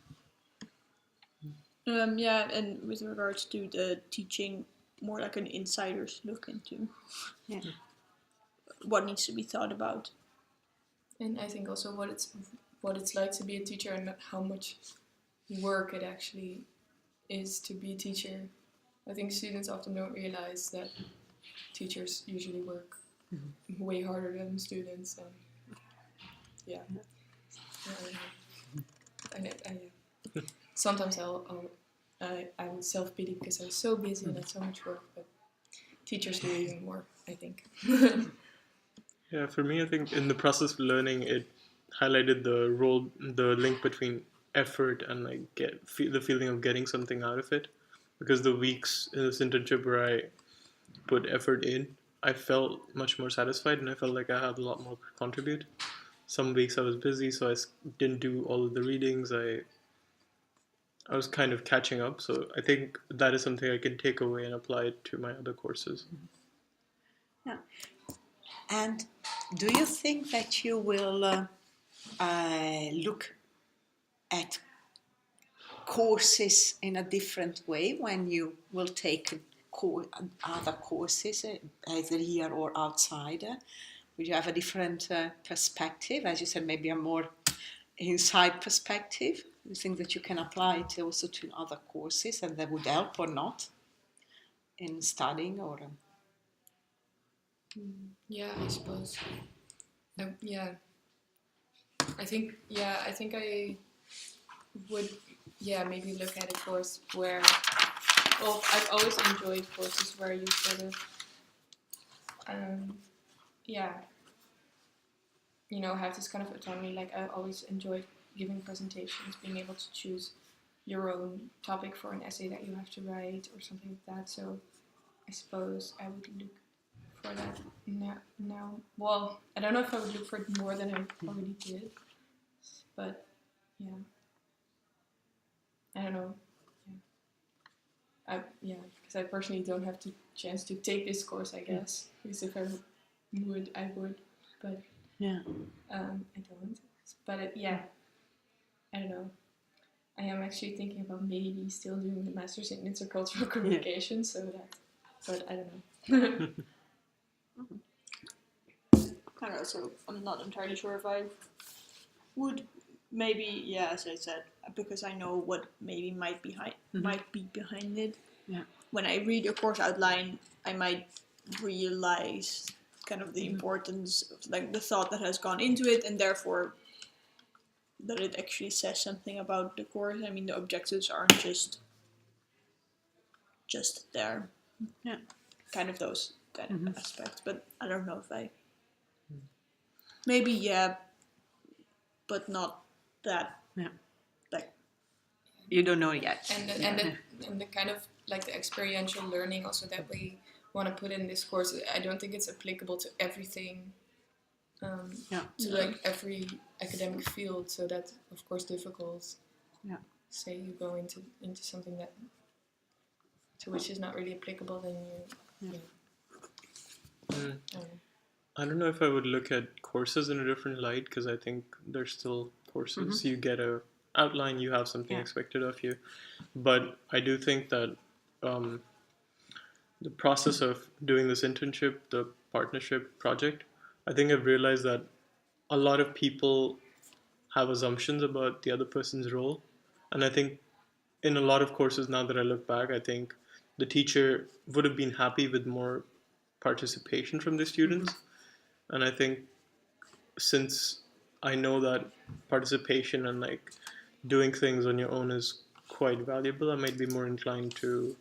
Yeah, and with regards to the teaching, more like an insider's look into what needs to be thought about. And I think also what it's like to be a teacher, and how much work it actually is to be a teacher. I think students often don't realize that teachers usually work way harder than students, and yeah. Sometimes I would self-pity because I'm so busy and it's so much work, but teachers do even more, I think. Yeah, for me, I think in the process of learning, it highlighted the link between effort and like the feeling of getting something out of it. Because the weeks in this internship where I put effort in, I felt much more satisfied, and I felt like I had a lot more to contribute. Some weeks I was busy, so I didn't do all of the readings. I was kind of catching up, so I think that is something I can take away and apply it to my other courses. Yeah. And do you think that you will look at courses in a different way when you will take other courses, either here or outside? Would you have a different perspective? As you said, maybe a more inside perspective. You think that you can apply it also to other courses, and that would help or not in studying, or? Yeah, I suppose. Yeah, I think I would, yeah, maybe look at a course where, well, I've always enjoyed courses where you sort of, yeah, you know, have this kind of autonomy. Like, I always enjoyed giving presentations, being able to choose your own topic for an essay that you have to write or something like that. So I suppose I would look for that now. Well, I don't know if I would look for it more than I already did, but yeah, I don't know. Yeah, because I personally don't have the chance to take this course, I guess. Because if I would, I would, but Yeah. I don't. But yeah, I don't know. I am actually thinking about maybe still doing the master's in intercultural communication, so that, but I don't know. Kind of also, I'm not entirely sure if I would. Maybe, yeah, as I said, because I know what maybe might be behind it. Yeah. When I read a course outline, I might realize kind of the importance of like the thought that has gone into it, and therefore that it actually says something about the course. I mean, the objectives aren't just there. Yeah. Kind of those kind of aspects, but I don't know if I. Maybe yeah, but not that. Yeah. Like. You don't know yet. And the kind of like the experiential learning also that we want to put in this course, I don't think it's applicable to everything. To like every academic field, so that's of course difficult. Yeah. Say you go into something that to which is not really applicable, then you. I don't know if I would look at courses in a different light, because I think they're still courses. You get a outline, you have something expected of you, but I do think that the process of doing this internship, the partnership project, I think I've realized that a lot of people have assumptions about the other person's role, and I think in a lot of courses now that I look back, I think the teacher would have been happy with more participation from the students. And I think since I know that participation and like doing things on your own is quite valuable, I might be more inclined to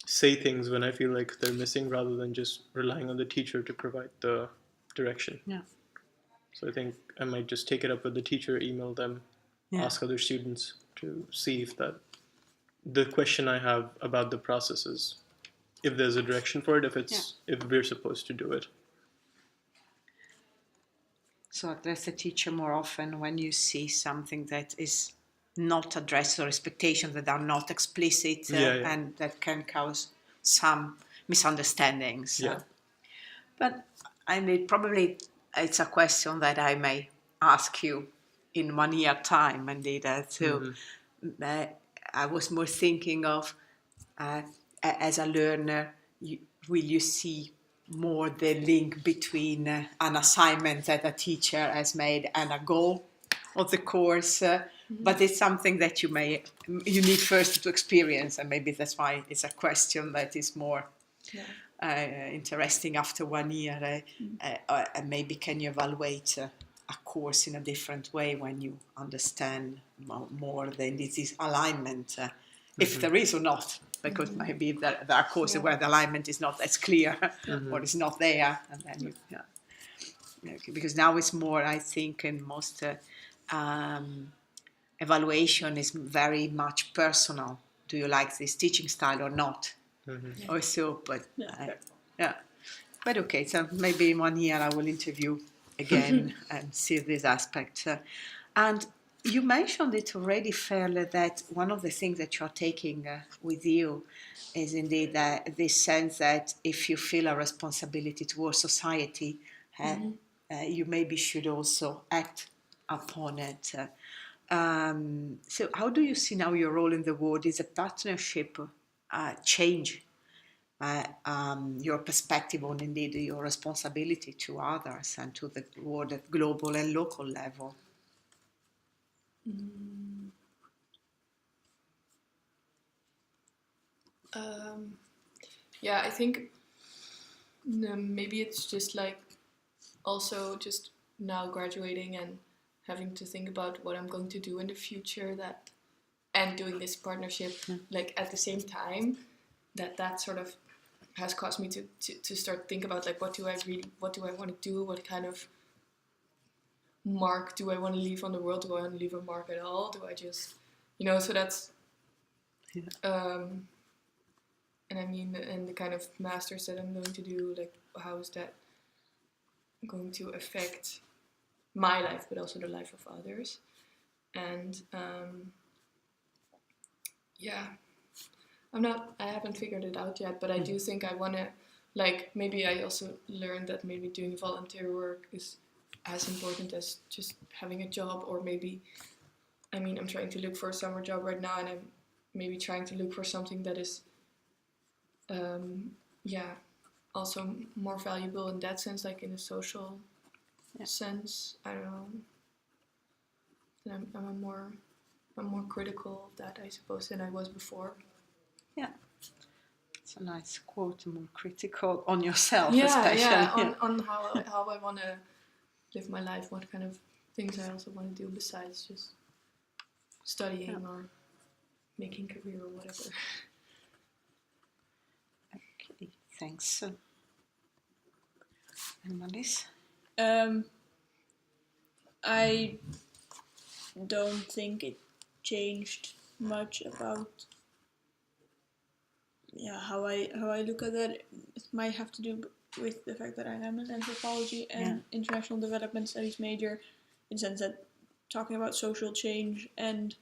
say things when I feel like they're missing rather than just relying on the teacher to provide the direction. Yeah. So I think I might just take it up with the teacher, email them, ask other students to see if that the question I have about the process is if there's a direction for it, if we're supposed to do it. So address the teacher more often when you see something that is not addressed or expectations that are not explicit and that can cause some misunderstandings. But I mean, probably it's a question that I may ask you in 1 year time, indeed. I was more thinking of, as a learner, will you see more the link between an assignment that a teacher has made and a goal of the course, but it's something that you need first to experience, and maybe that's why it's a question that is more interesting after 1 year. And maybe can you evaluate a course in a different way when you understand more than this is alignment, if there is or not. Because maybe there are courses where the alignment is not as clear or is not there, and then because now it's more, I think, in most evaluation is very much personal. Do you like this teaching style or not? Also, but but okay. So maybe in 1 year I will interview again and see this aspect. And you mentioned it already, fairly, that one of the things that you're taking with you is indeed this sense that if you feel a responsibility towards society, you maybe should also act upon it. So how do you see now your role in the world? Is a partnership change your perspective on indeed your responsibility to others and to the world at global and local level? I think maybe it's just like also just now graduating and having to think about what I'm going to do in the future, and doing this partnership like at the same time, that sort of has caused me to start think about like what do I want to do, what kind of mark do I want to leave on the world, do I want to leave a mark at all, do I just so that's and I mean, and the kind of masters that I'm going to do, like how is that going to affect my life but also the life of others? And I haven't figured it out yet, but I do think I want to, like, maybe I also learned that maybe doing volunteer work is as important as just having a job, or maybe, I mean, I'm trying to look for a summer job right now, and I'm maybe trying to look for something that is, also more valuable in that sense, like in a social sense. I don't know. And I'm more critical of that, I suppose, than I was before. Yeah, it's a nice quote. More critical on yourself, especially. On how I want to live my life, what kind of things I also want to do besides just studying or making career or whatever. Okay, thanks. And Malis? I don't think it changed much about how I look at that. It might have to do with the fact that I am an anthropology and international development studies major, in the sense that talking about social change and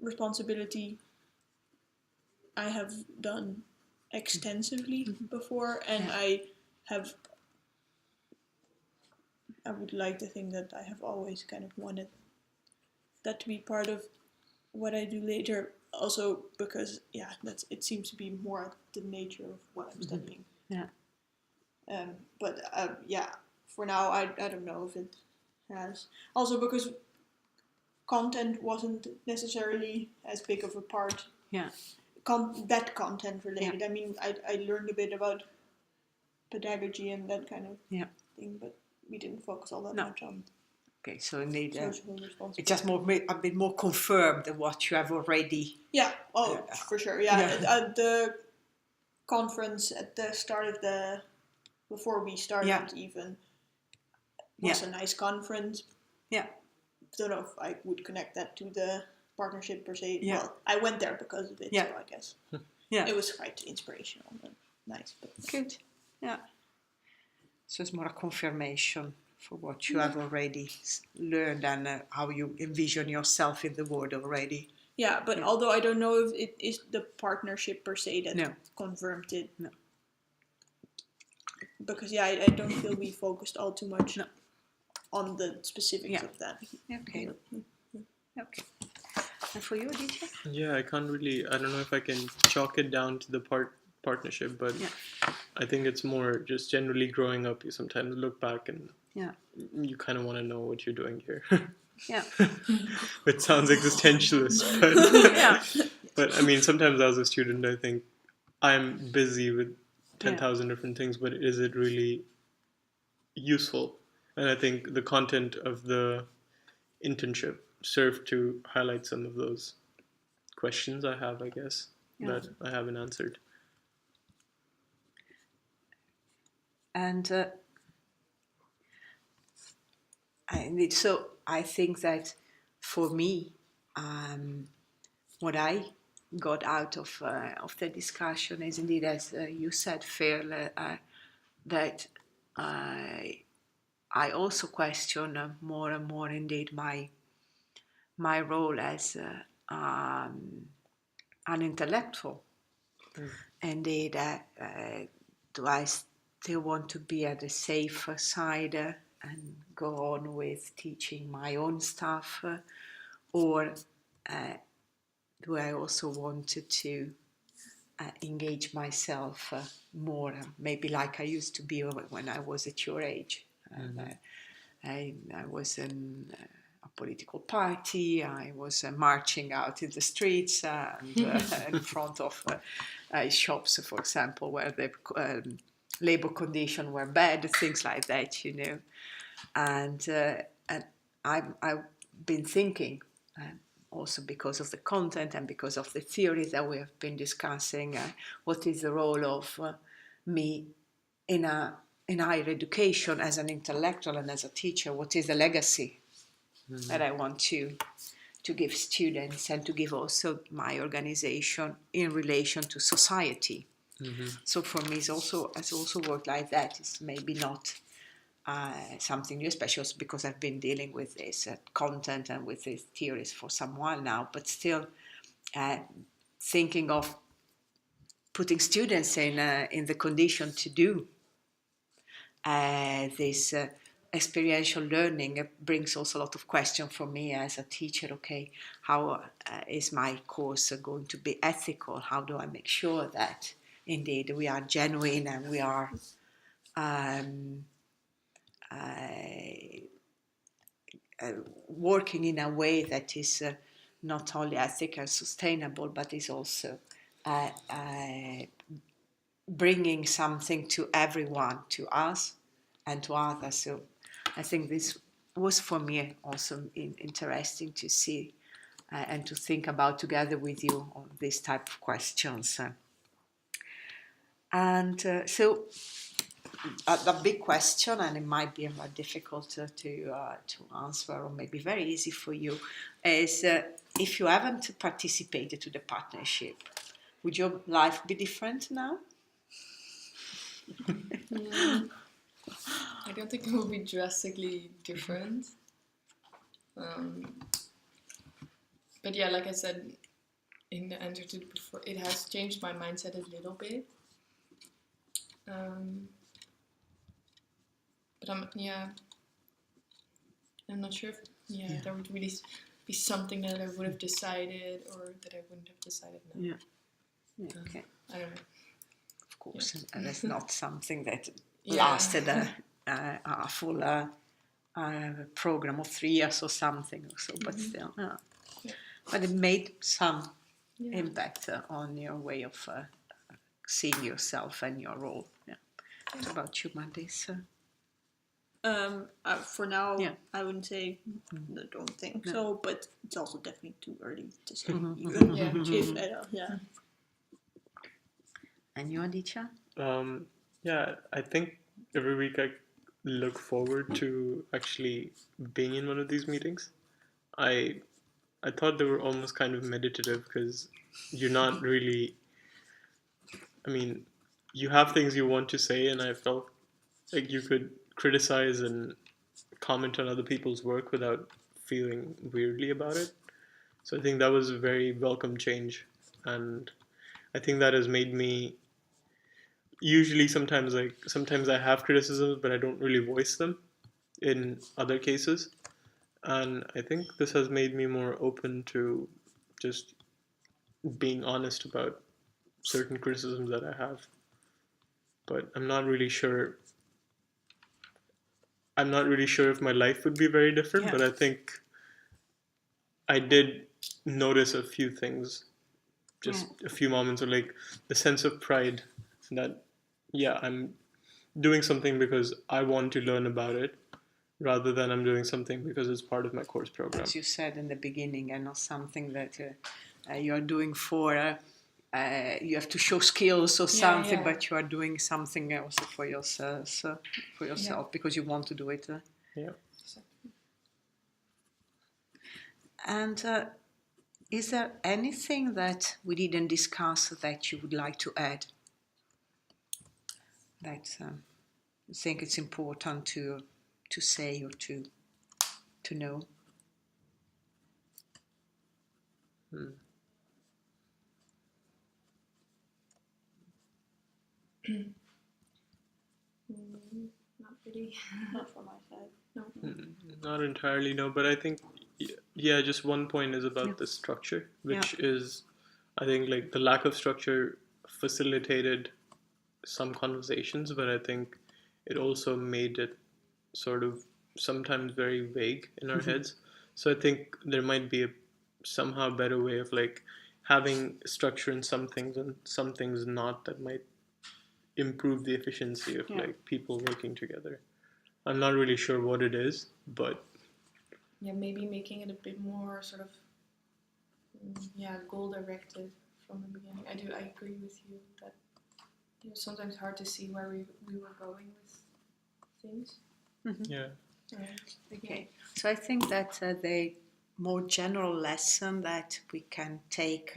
responsibility I have done extensively before, and I would like to think that I have always kind of wanted that to be part of what I do later, also because it seems to be more the nature of what I'm studying. But for now I don't know if it has, also because content wasn't necessarily as big of a part that content related. I mean, I learned a bit about pedagogy and that kind of thing, but we didn't focus all that much on Okay, so indeed, social responsibility. it's just a bit more confirmed than what you have already. Yeah. Oh, for sure. Yeah. At the conference at the start of before we started even was a nice conference. Yeah. Don't know if I would connect that to the partnership per se. Yeah. Well, I went there because of it, so I guess it was quite inspirational and nice. But Good. Yeah. So it's more a confirmation for what you have already learned and how you envision yourself in the world already. Yeah, but although I don't know if it is the partnership per se that confirmed it. No. Because I don't feel we focused all too much on the specifics of that. Okay. Okay. And for you, Aditya? Yeah, I don't know if I can chalk it down to the partnership, but I think it's more just generally growing up. You sometimes look back and you kind of want to know what you're doing here. Yeah. Which sounds existentialist, but I mean, sometimes as a student, I think I'm busy with 10,000 different things, but is it really useful? And I think the content of the internship served to highlight some of those questions I have, I guess, that I haven't answered. And so I think that for me, what I got out of the discussion is indeed, as you said, fairly, that I also question more and more indeed my role as an intellectual. Indeed, do I still want to be at the safer side and go on with teaching my own stuff, or do I also want to engage myself more, maybe like I used to be when I was at your age? I was in a political party. I was marching out in the streets and in front of shops, for example, where the labor conditions were bad, things like that, you know. And I've been thinking, also because of the content and because of the theories that we have been discussing, what is the role of me in higher education as an intellectual and as a teacher? What is the legacy that I want to give students and to give also my organization in relation to society? So for me, it's also worked like that. It's maybe not something new, especially also because I've been dealing with this content and with these theories for some while now, but still thinking of putting students in the condition to do this experiential learning brings also a lot of questions for me as a teacher. Okay, how is my course going to be ethical? How do I make sure that indeed we are genuine and we are working in a way that is not only ethical and sustainable, but is also bringing something to everyone, to us and to others. So I think this was for me also interesting to see and to think about together with you on this type of questions. So the big question, and it might be more difficult to answer, or maybe very easy for you, is if you haven't participated to the partnership, would your life be different now? I don't think it will be drastically different. But yeah, like I said in the answer to before, it has changed my mindset a little bit. But I'm not sure if there would really be something that I would have decided or that I wouldn't have decided now. Okay. I don't know. Of course, and that's not something that lasted a full program of 3 years or something or so, but still. But it made some impact on your way of seeing yourself and your role. Yeah. What about you, Mandis? For now, Yeah. I wouldn't say I don't think No. so, but it's also definitely too early to say. Yeah. If at all, yeah. And you, Aditya? Yeah, I think every week I look forward to actually being in one of these meetings. I thought they were almost kind of meditative because you're not really. I mean, you have things you want to say, and I felt like you could criticize and comment on other people's work without feeling weirdly about it. So I think that was a very welcome change, and I think that has made me. Usually, sometimes I have criticisms, but I don't really voice them in other cases, and I think this has made me more open to just being honest about certain criticisms that I have. But I'm not really sure if my life would be very different, Yeah. but I think I did notice a few things, just a few moments of like the sense of pride that, yeah, I'm doing something because I want to learn about it rather than I'm doing something because it's part of my course program. As you said in the beginning, and not something that you're doing for, you have to show skills or something, but you are doing something also for yourself, because you want to do it. Yeah. And is there anything that we didn't discuss that you would like to add? That you think it's important to say or to know? Not really. Not from my side. No. Not entirely, no, but I think, yeah, just one point is about the structure, which is, I think, like the lack of structure facilitated some conversations, but I think it also made it sort of sometimes very vague in our heads. So I think there might be a somehow better way of like having structure in some things and some things not, that might improve the efficiency of like people working together. I'm not really sure what it is, but Yeah, maybe making it a bit more sort of goal directed from the beginning. I agree with you that it was sometimes hard to see where we were going with things. yeah. Okay, so I think that the more general lesson that we can take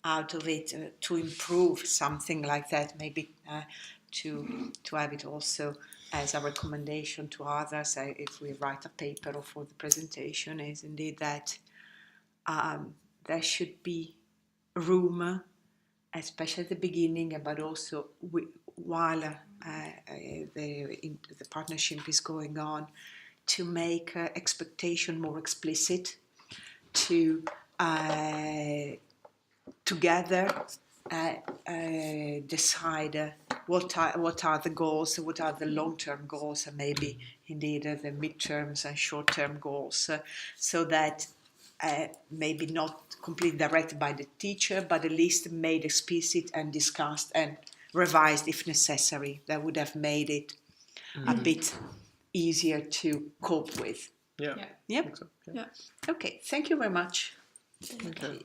out of it to improve something like that, maybe to have it also as a recommendation to others if we write a paper or for the presentation, is indeed that there should be room, especially at the beginning, but also while the partnership is going on, to make expectation more explicit, to together decide what are the goals, what are the long-term goals, and maybe indeed the mid-terms and short-term goals, so that maybe not completely directed by the teacher, but at least made explicit and discussed and revised if necessary. That would have made it a bit easier to cope with. Yeah. Yep. I think so. Okay, thank you very much. Okay.